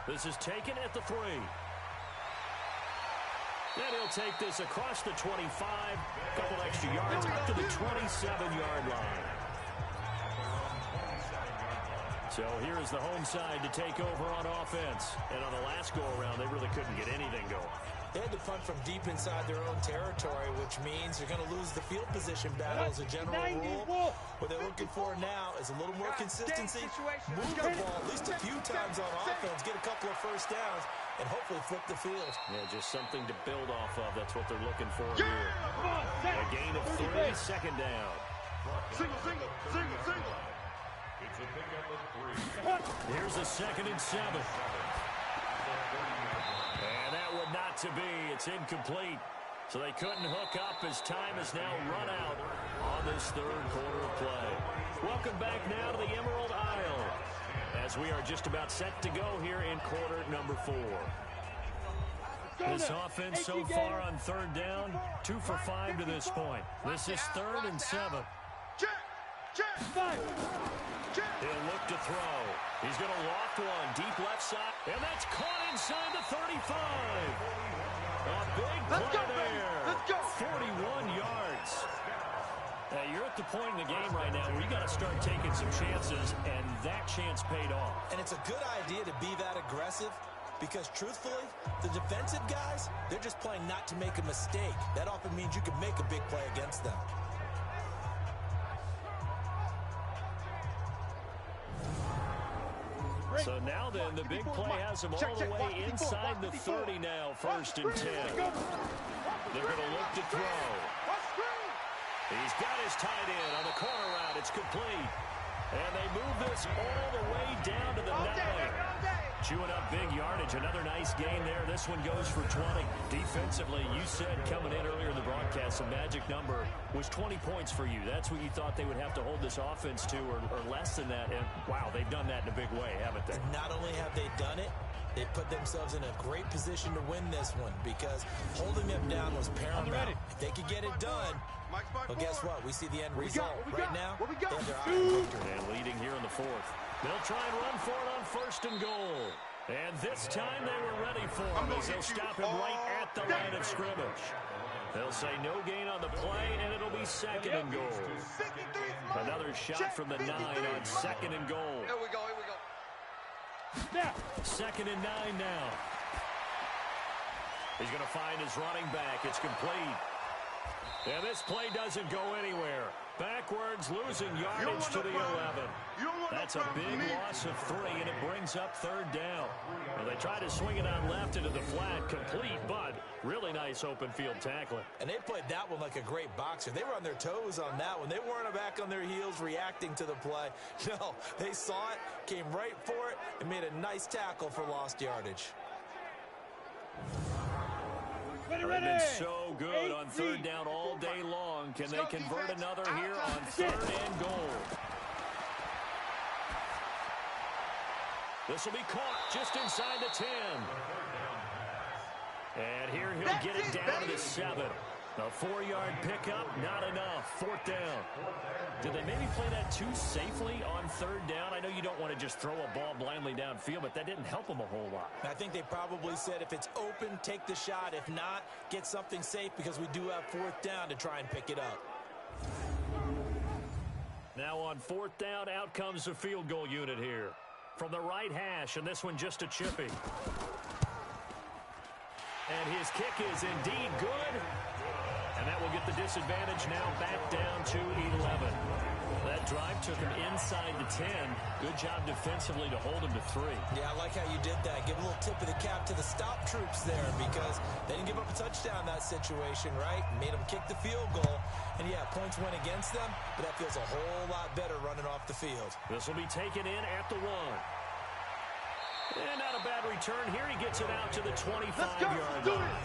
This is taken at the 3. And he'll take this across the 25, a couple extra yards up to the 27-yard line. So here is the home side to take over on offense. And on the last go-around, they really couldn't get anything going. They had to punt from deep inside their own territory, which means you're going to lose the field position battle as a general rule. What they're looking for now is a little more consistency, move the ball at least a few times on offense, get a couple of first downs, and hopefully flip the field. Yeah, just something to build off of. That's what they're looking for here. A gain of 3, second down. Single. It's a pickup of 3. Here's a 2nd and 7. And that would not to be. It's incomplete. So they couldn't hook up as time has now run out on this 3rd quarter of play. Welcome back now to the Emerald Isle as we are just about set to go here in quarter number 4. This offense so far on 3rd down, 2 for 5 to this point. This is 3rd and 7. He'll look to throw. He's going to loft one deep left side, and that's caught inside the 35. A big play there. 41 yards. Now, you're at the point in the game right now where you got to start taking some chances, and that chance paid off. And it's a good idea to be that aggressive because, truthfully, the defensive guys, they're just playing not to make a mistake. That often means you can make a big play against them. So now then, the big play has them all the way inside the 30 now, 1st and 10. They're going to look to throw. He's got his tight end on the corner route. It's complete. And they move this all the way down to the 9. Chewing up big yardage. Another nice gain there. This one goes for 20. Defensively, you said coming in earlier in the broadcast, the magic number was 20 points for you. That's what you thought they would have to hold this offense to, or less than that. And, wow, they've done that in a big way, haven't they? And not only have they done it, they put themselves in a great position to win this one because holding them down was paramount. If they could get it done, well, guess what? We see the end result. Right now, they have their eye on victory. And leading here in the 4th. They'll try and run for it on 1st and goal. And this time they were ready for him as they'll stop him right at the line of scrimmage. They'll say no gain on the play, and it'll be 2nd and goal. Another shot from the 9 on 2nd and goal. Here we go. 2nd and 9 now. He's going to find his running back. It's complete. And this play doesn't go anywhere. Backwards, losing yardage to the 11. That's a big loss of 3, and it brings up 3rd down. And they try to swing it out left into the flat, complete, but really nice open field tackling. And they played that one like a great boxer. They were on their toes on that one. They weren't back on their heels reacting to the play. No, they saw it, came right for it, and made a nice tackle for lost yardage. They've been so good on 3rd down all day long. Can they convert another here on 3rd and goal? This will be caught just inside the 10. And here he'll get it down to the 7. A 4-yard pickup, not enough. 4th down. Did they maybe play that too safely on 3rd down? I know you don't want to just throw a ball blindly downfield, but that didn't help them a whole lot. I think they probably said if it's open, take the shot. If not, get something safe because we do have 4th down to try and pick it up. Now on 4th down, out comes the field goal unit here. From the right hash, and this one just a chippy. And his kick is indeed good. And that will get the disadvantage now back down to 11. That drive took him inside the 10. Good job defensively to hold him to 3. Yeah, I like how you did that. Give a little tip of the cap to the stop troops there because they didn't give up a touchdown in that situation, right? Made them kick the field goal. And, yeah, points went against them, but that feels a whole lot better running off the field. This will be taken in at the 1. And not a bad return. Here he gets it out to the 25-yard line.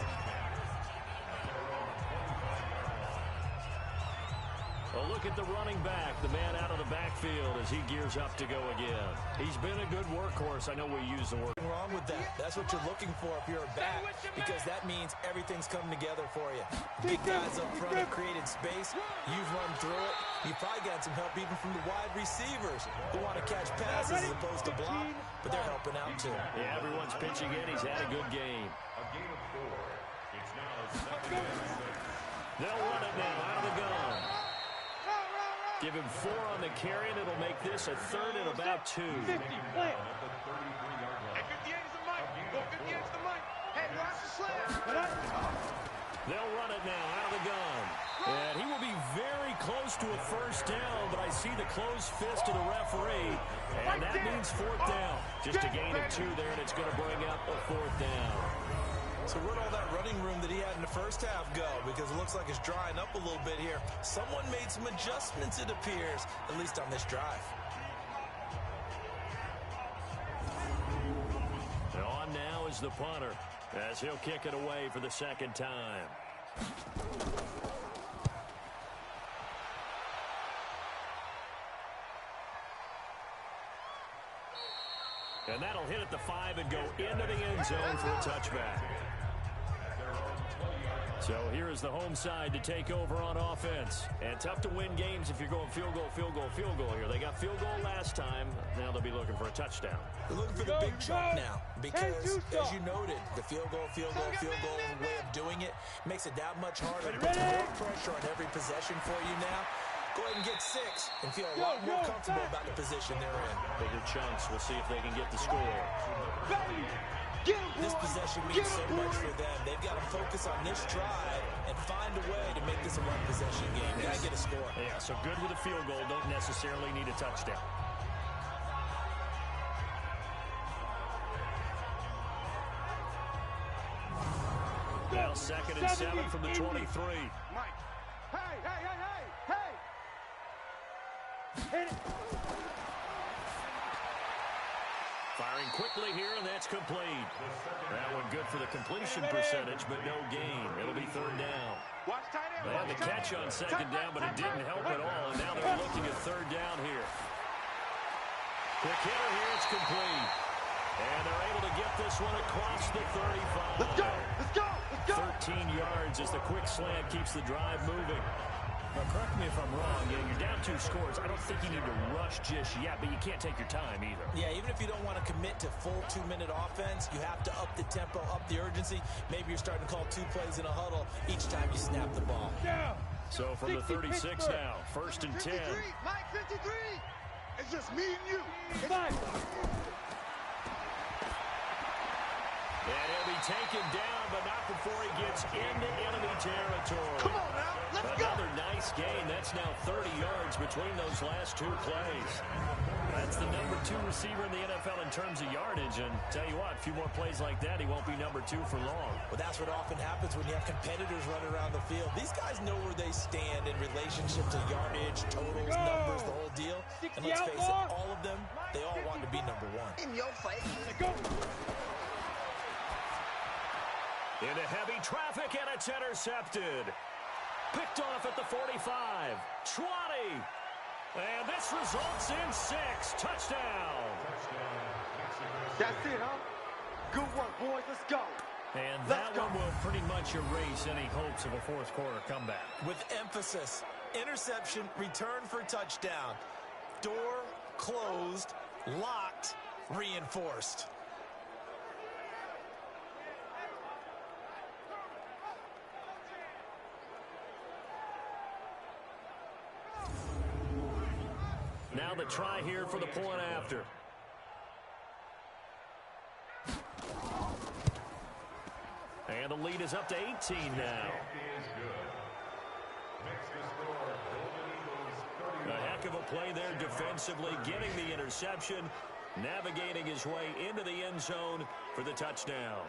A Well, look at the running back, the man out of the backfield as he gears up to go again. He's been a good workhorse. I know we use the word. Nothing wrong with that. That's what you're looking for if you're a back, because that means everything's coming together for you. Big guys up front have created space. You've run through it. You've probably got some help even from the wide receivers who want to catch passes as opposed to block, but they're helping out too. Yeah, everyone's pitching in. He's had a good game. A game of 4. It's now 2nd and 6. They'll run it now out of the gun. Give him 4 on the carry, and it'll make this a 3rd and about 2. 50, play. At the 33-yard line. Hey, 58 is the mic. Go 58 is the mic. Hey, watch the slab. They'll run it now out of the gun. And he will be very close to a first down, but I see the closed fist of the referee, and that means 4th down. Just a gain of 2 there, and it's going to bring up a 4th down. So where'd all that running room that he had in the first half go? Because it looks like it's drying up a little bit here. Someone made some adjustments, it appears, at least on this drive. And on now is the punter, as he'll kick it away for the 2nd time. And that'll hit at the 5 and go into the end zone for a touchback. So here is the home side to take over on offense. And tough to win games if you're going field goal, field goal, field goal here. They got field goal last time. Now they'll be looking for a touchdown. They're looking for the big chunk now because, as you noted, the field goal way of doing it makes it that much harder. It puts more pressure on every possession for you now. Go ahead and get 6 and feel a lot more comfortable about the position they're in. Bigger chunks. We'll see if they can get the score. This possession means so much for them. They've got to focus on this drive and find a way to make this a one-possession game. They got to get a score. Yeah, so good with a field goal. Don't necessarily need a touchdown. Now 2nd and 7 from the 23. Mike. Hey, hey, hey, hey, hey. Hit it. Firing quickly here, and that's complete. That one good for the completion percentage, but no gain. It'll be 3rd down. Watch tight end. They had the catch on 2nd down, but it didn't help at all, and now they're looking at 3rd down here. Quick hitter here, it's complete. And they're able to get this one across the 35. Let's go, let's go, let's go. 13 yards as the quick slant keeps the drive moving. Now, correct me if I'm wrong. Yeah, you're down 2 scores. I don't think you need to rush just yet, but you can't take your time either. Yeah, even if you don't want to commit to full 2-minute offense, you have to up the tempo, up the urgency. Maybe you're starting to call 2 plays in a huddle each time you snap the ball. Yeah. So from the 36 now, 1st and 10. 53, Mike, 53. It's just me and you. Five. And he'll be taken down, but not before he gets into enemy territory. Come on now, let's go. Another nice gain. That's now 30 yards between those last 2 plays. That's the number 2 receiver in the NFL in terms of yardage. And tell you what, a few more plays like that, he won't be number 2 for long. Well, that's what often happens when you have competitors running around the field. These guys know where they stand in relationship to yardage, totals, numbers, the whole deal. And let's face it, all of them, they all want to be number 1. In your face. Let's go. Into heavy traffic, and it's intercepted. Picked off at the 45. 20. And this results in 6. Touchdown. That's it, huh? Good work, boys. Let's go. And that one will pretty much erase any hopes of a 4th quarter comeback. With emphasis, interception, return for touchdown. Door closed, locked, reinforced. Now the try here for the point after. And the lead is up to 18 now. A heck of a play there defensively, getting the interception, navigating his way into the end zone for the touchdown.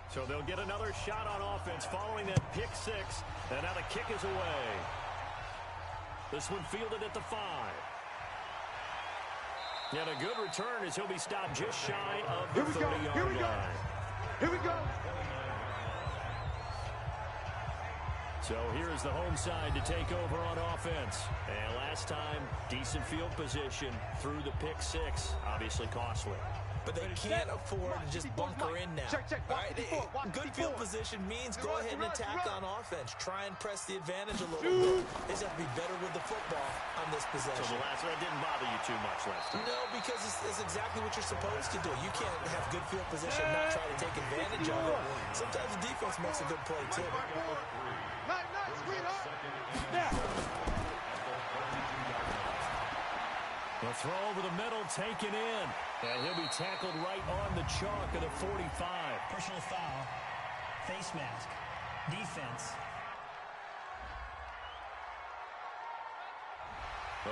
So they'll get another shot on offense following that pick 6. And now the kick is away. This one fielded at the 5. And a good return as he'll be stopped just shy of the 30-yard line. Here we go. So here's the home side to take over on offense. And last time, decent field position through the pick six. Obviously costly. But they can't afford to just bunker in now. All right, good field position means go ahead and attack on offense. Try and press the advantage a little bit. They just have to be better with the football on this possession. So the last one didn't bother you too much last time. No, because it's exactly what you're supposed to do. You can't have good field position and not try to take advantage of it. Sometimes the defense makes a good play, too. The throw over the middle, taken in. And he'll be tackled right on the chalk at the 45. Personal foul, face mask, defense.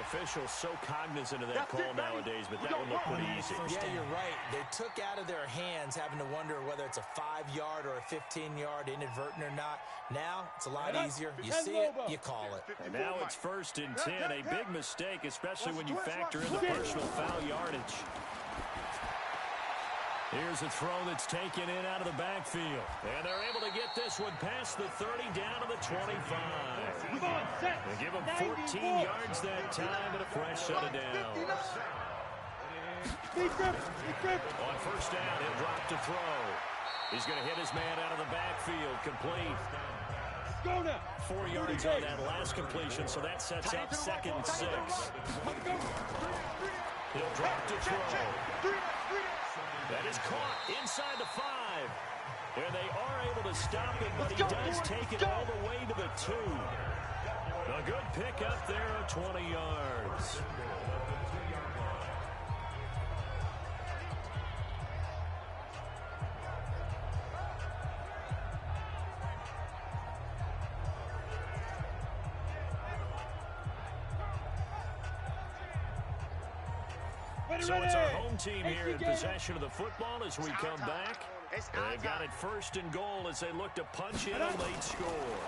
Officials so cognizant of that call nowadays, but that would look pretty easy. Yeah, you're right. They took out of their hands having to wonder whether it's a 5-yard or a 15-yard inadvertent or not. Now, it's a lot easier. You see it, you call it. And now it's 1st and 10. A big mistake, especially when you factor in the personal foul yardage. Here's a throw that's taken in out of the backfield. And they're able to get this one past the 30 down to the 25. They give him 14 yards that time and a fresh set of downs. On first down, he'll drop to throw. He's going to hit his man out of the backfield. Complete. 4 yards on that last completion, so that sets up 2nd and 6. He'll drop to throw. That is caught inside the 5. And they are able to stop it, but he does take it all the way to the 2. A good pick up there of 20 yards. So it's our home team here in possession of the football as we come back. They've got it 1st and goal as they look to punch in a late score.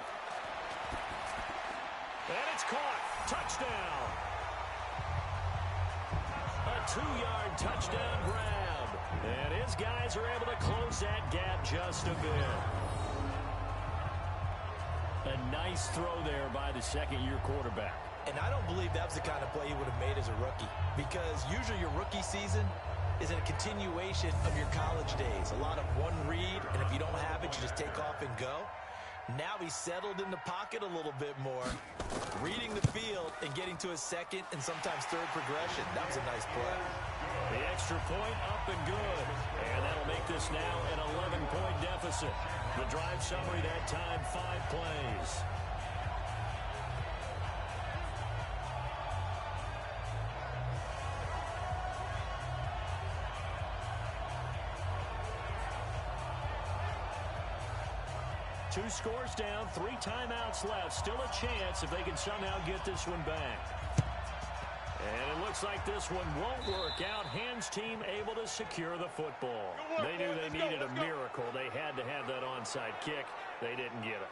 And it's caught. Touchdown. A 2-yard touchdown grab. And his guys are able to close that gap just a bit. A nice throw there by the second-year quarterback. And I don't believe that was the kind of play he would have made as a rookie. Because usually your rookie season is a continuation of your college days. A lot of one read, and if you don't have it, you just take off and go. Now he's settled in the pocket a little bit more, reading the field and getting to his 2nd and sometimes 3rd progression. That was a nice play. The extra point up and good. And that'll make this now an 11-point deficit. The drive summary that time, 5 plays. Two scores down, 3 timeouts left. Still a chance if they can somehow get this one back. And it looks like this one won't work out. Hans team able to secure the football. They knew they needed a miracle. They had to have that onside kick. They didn't get it.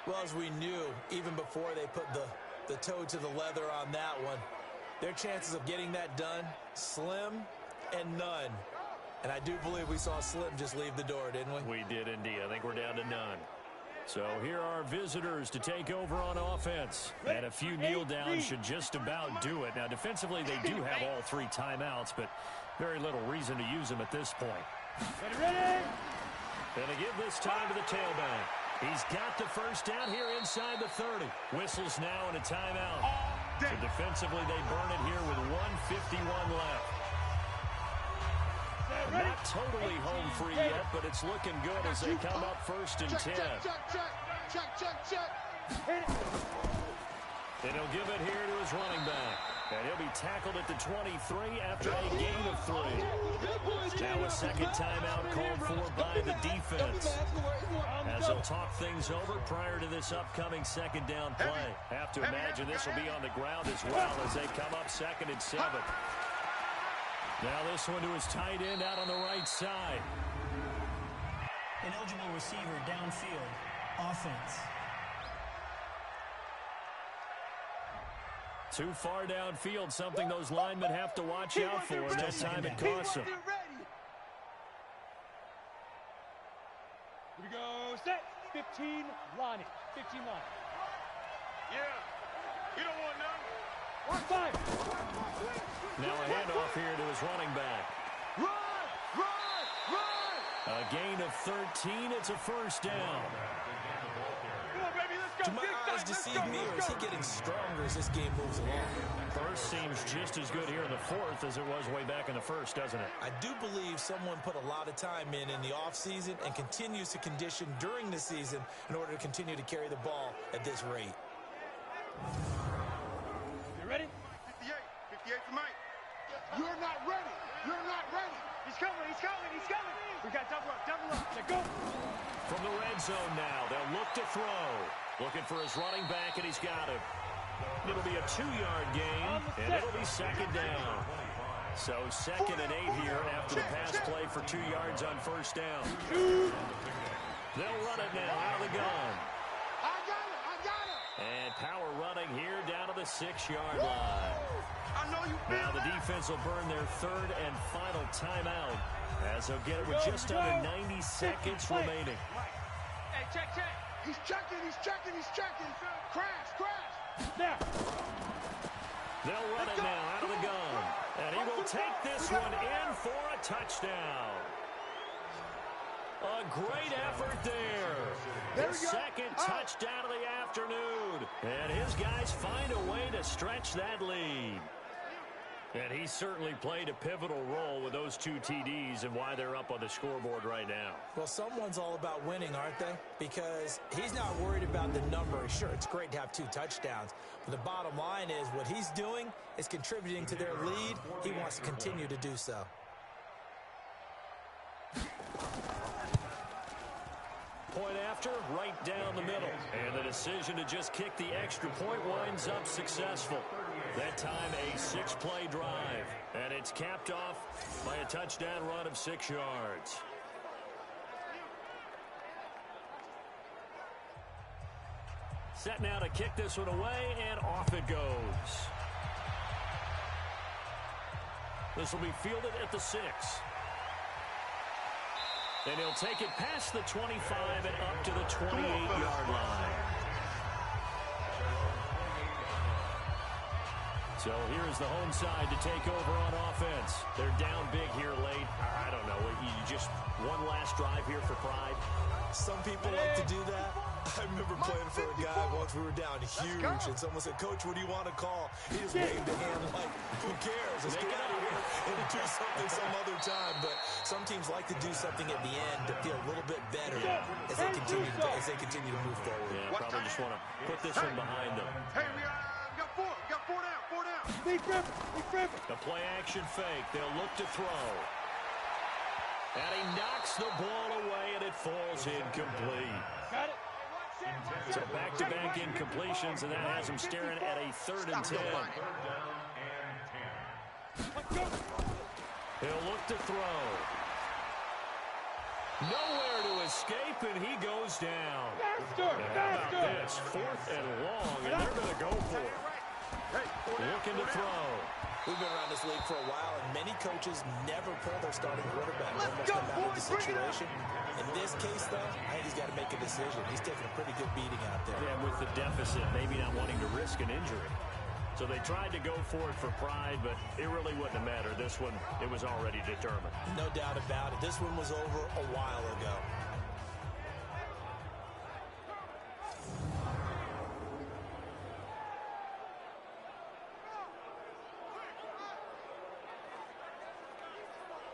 Well, as we knew, even before they put the toe to the leather on that one, their chances of getting that done, slim and none. And I do believe we saw Slim just leave the door, didn't we? We did indeed. I think we're down to none. So here are visitors to take over on offense. And a few kneel downs should just about do it. Now, defensively, they do have all 3 timeouts, but very little reason to use them at this point. Ready? Gonna give this time to the tailback. He's got the first down here inside the 30. Whistles now and a timeout. So defensively, they burn it here with 1:51 left. Not totally home free yet, but it's looking good as they come up 1st and 10. And he'll give it here to his running back. And he'll be tackled at the 23 after a gain of 3. Now a second timeout called for by the defense. As they'll talk things over prior to this upcoming 2nd down play. Have to imagine this will be on the ground as well as they come up 2nd and 7. Now this one to his tight end out on the right side. An eligible receiver downfield. Offense. Too far downfield, something those linemen have to watch out for, and that time it costs them. Here we go, set. 15 line. 15 line. Yeah. You don't want none. One five. Now a handoff here to his running back. Run! Run! Run! A gain of 13. It's a first down. Come on, baby, let's go. Do my eyes deceive me, or is he getting stronger as this game moves along? First seems just as good here in the fourth as it was way back in the first, doesn't it? I do believe someone put a lot of time in the offseason and continues to condition during the season in order to continue to carry the ball at this rate. You ready? 58. 58 for Mike. You're not ready. You're not ready. He's coming. He's coming. He's coming. We got double up. Double up. Now go. From the red zone now, they'll look to throw. Looking for his running back, and he's got him. It'll be a 2-yard gain, and it'll be second down. So 2nd and 8 here after the pass play for 2 yards on first down. They'll run it now out of the gun. I got it. I got it. And power running here down to the 6-yard line. I know you feel Now the that. defense will burn their 3rd and final timeout as they'll get it with just under 90 seconds remaining. Hey, check. He's checking. He's checking. He's checking. Crash. Crash. Now. They'll run it now out of the gun. And he will take this one in for a touchdown. A great effort there. His second touchdown of the afternoon. And his guys find a way to stretch that lead. And he certainly played a pivotal role with those 2 TDs and why they're up on the scoreboard right now. Well, someone's all about winning, aren't they? Because he's not worried about the number. Sure, it's great to have 2 touchdowns. But the bottom line is what he's doing is contributing to their lead. He wants to continue to do so. Point after, right down the middle. And the decision to just kick the extra point winds up successful. That time a 6-play drive. And it's capped off by a touchdown run of 6 yards. Set now to kick this one away, and off it goes. This will be fielded at the 6. And he'll take it past the 25 and up to the 28-yard line. So here's the home side to take over on offense. They're down big here late. I don't know. You just one last drive here for pride. Some people like to do that. I remember playing for a guy once we were down huge, and someone said, "Coach, what do you want to call?" He just waved a hand like, "Who cares? Let's get out of here and do something some other time." But some teams like to do something at the end to feel a little bit better as they continue to move forward. Yeah, probably just want to put this one behind them. Hey, we got 4. We got 4 down. 4 down. Big rip. The play action fake. They'll look to throw. And he knocks the ball away, and it falls incomplete. Got it. So back-to-back incompletions, and that has him staring at a 3rd and 10. He'll look to throw. Nowhere to escape, and he goes down. Faster. And how about this? 4th and long, and they're going to go for it. Looking to throw. We've been around this league for a while, and many coaches never pull their starting quarterback, almost no matter the situation. In this case, though, I think he's got to make a decision. He's taking a pretty good beating out there. Yeah, with the deficit, maybe not wanting to risk an injury. So they tried to go for it for pride, but it really wouldn't have mattered. This one, it was already determined. No doubt about it. This one was over a while ago.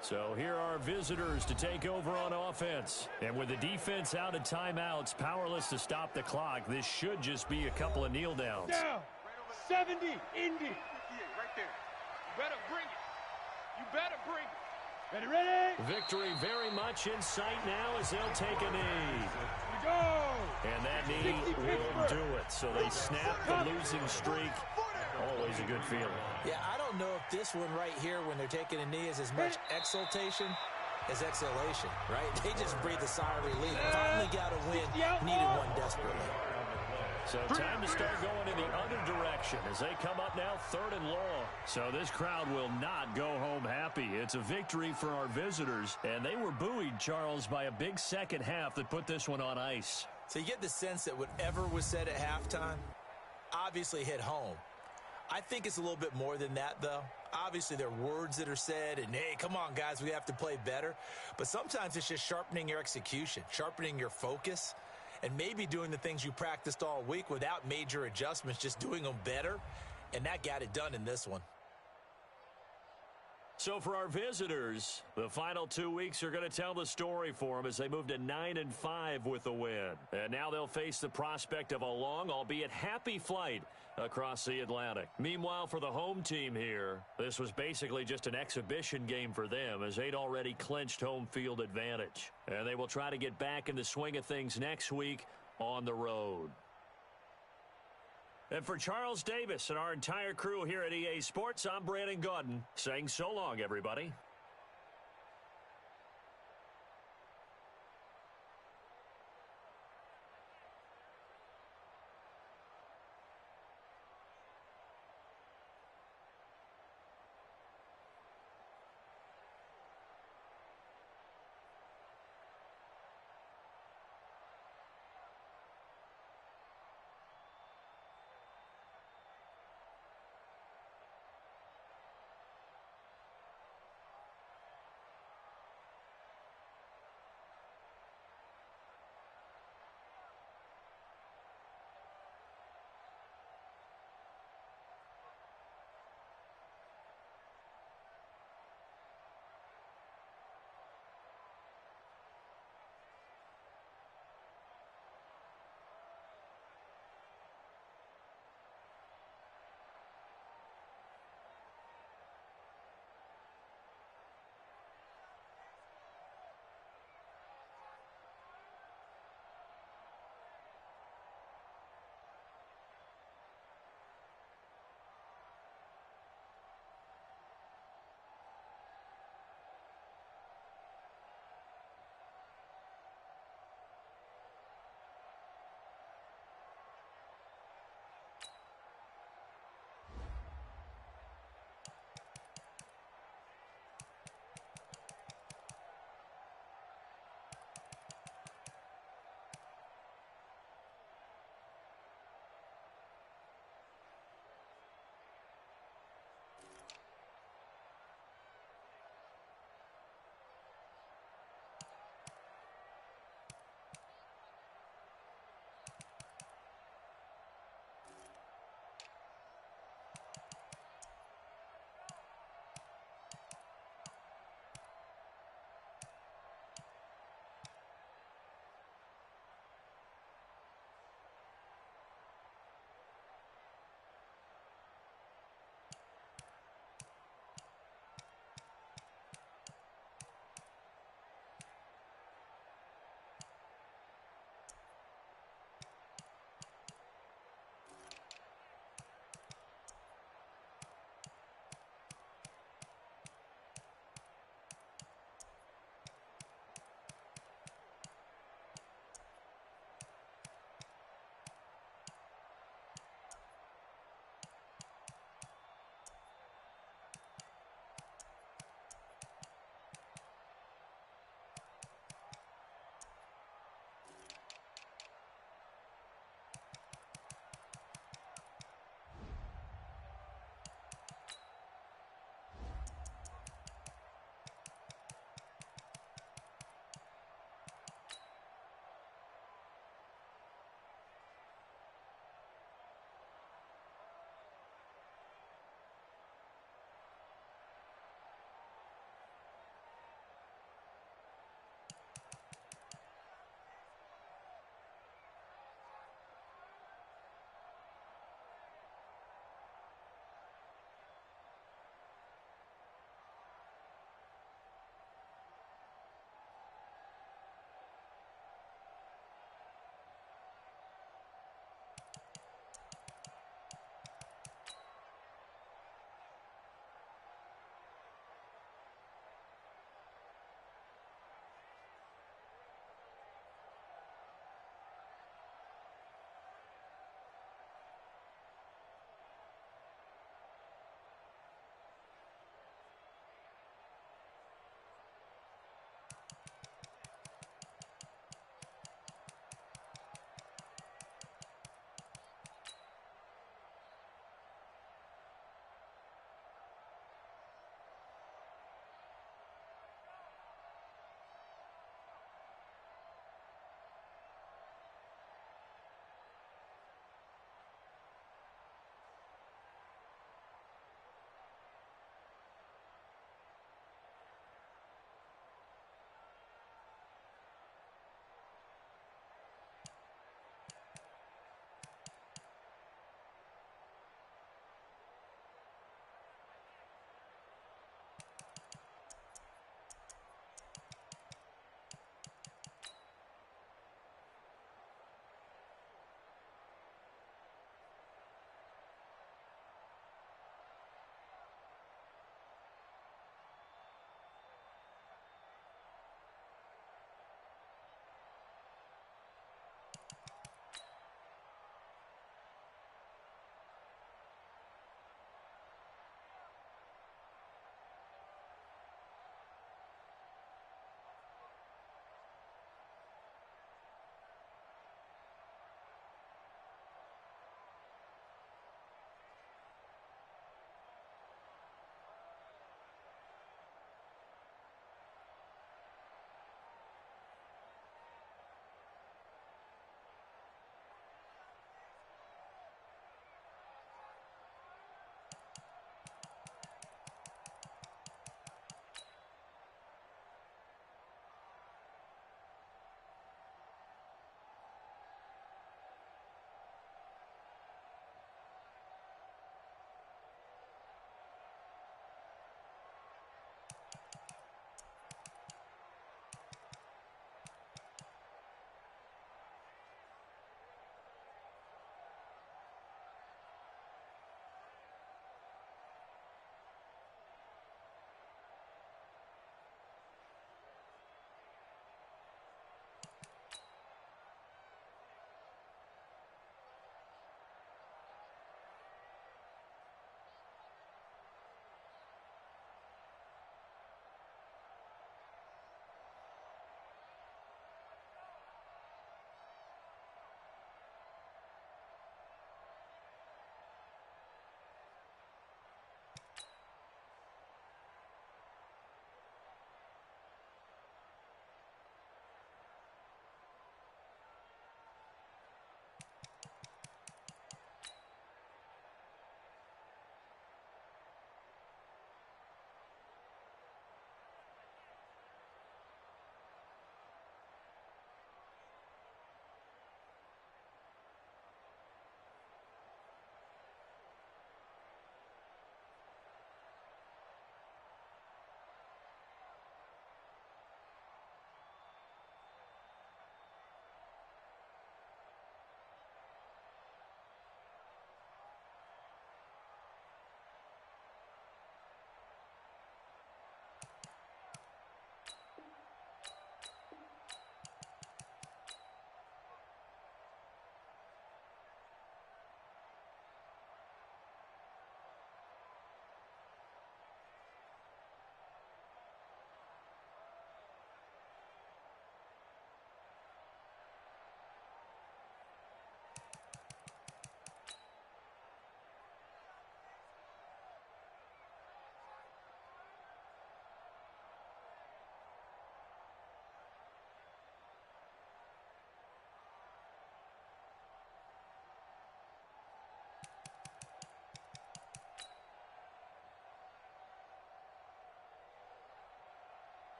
So here are visitors to take over on offense. And with the defense out of timeouts, powerless to stop the clock, this should just be a couple of kneel downs. Down. 70. Indy. 58 right there. You better bring it. You better bring it. Ready. Victory very much in sight now as they'll take a knee. We go. And that knee will do it. So they snap the losing streak. Always a good feeling. Yeah, I don't know if this one right here, when they're taking a knee, is as much exultation as exhalation, right? They just breathe a sigh of relief. Finally got a win. Needed one desperately. So time to start going in the other direction as they come up now 3rd and long. So this crowd will not go home happy. It's a victory for our visitors, and they were buoyed, Charles, by a big second half that put this one on ice. So you get the sense that whatever was said at halftime, obviously hit home. I think it's a little bit more than that, though. Obviously, there are words that are said, and, hey, come on, guys, we have to play better. But sometimes it's just sharpening your execution, sharpening your focus, and maybe doing the things you practiced all week without major adjustments, just doing them better. And that got it done in this one. So for our visitors, the final 2 weeks are going to tell the story for them as they move to 9-5 with the win. And now they'll face the prospect of a long, albeit happy flight across the Atlantic. Meanwhile, for the home team here, this was basically just an exhibition game for them as they'd already clinched home field advantage. And they will try to get back in the swing of things next week on the road. And for Charles Davis and our entire crew here at EA Sports, I'm Brandon Gaudin saying so long, everybody.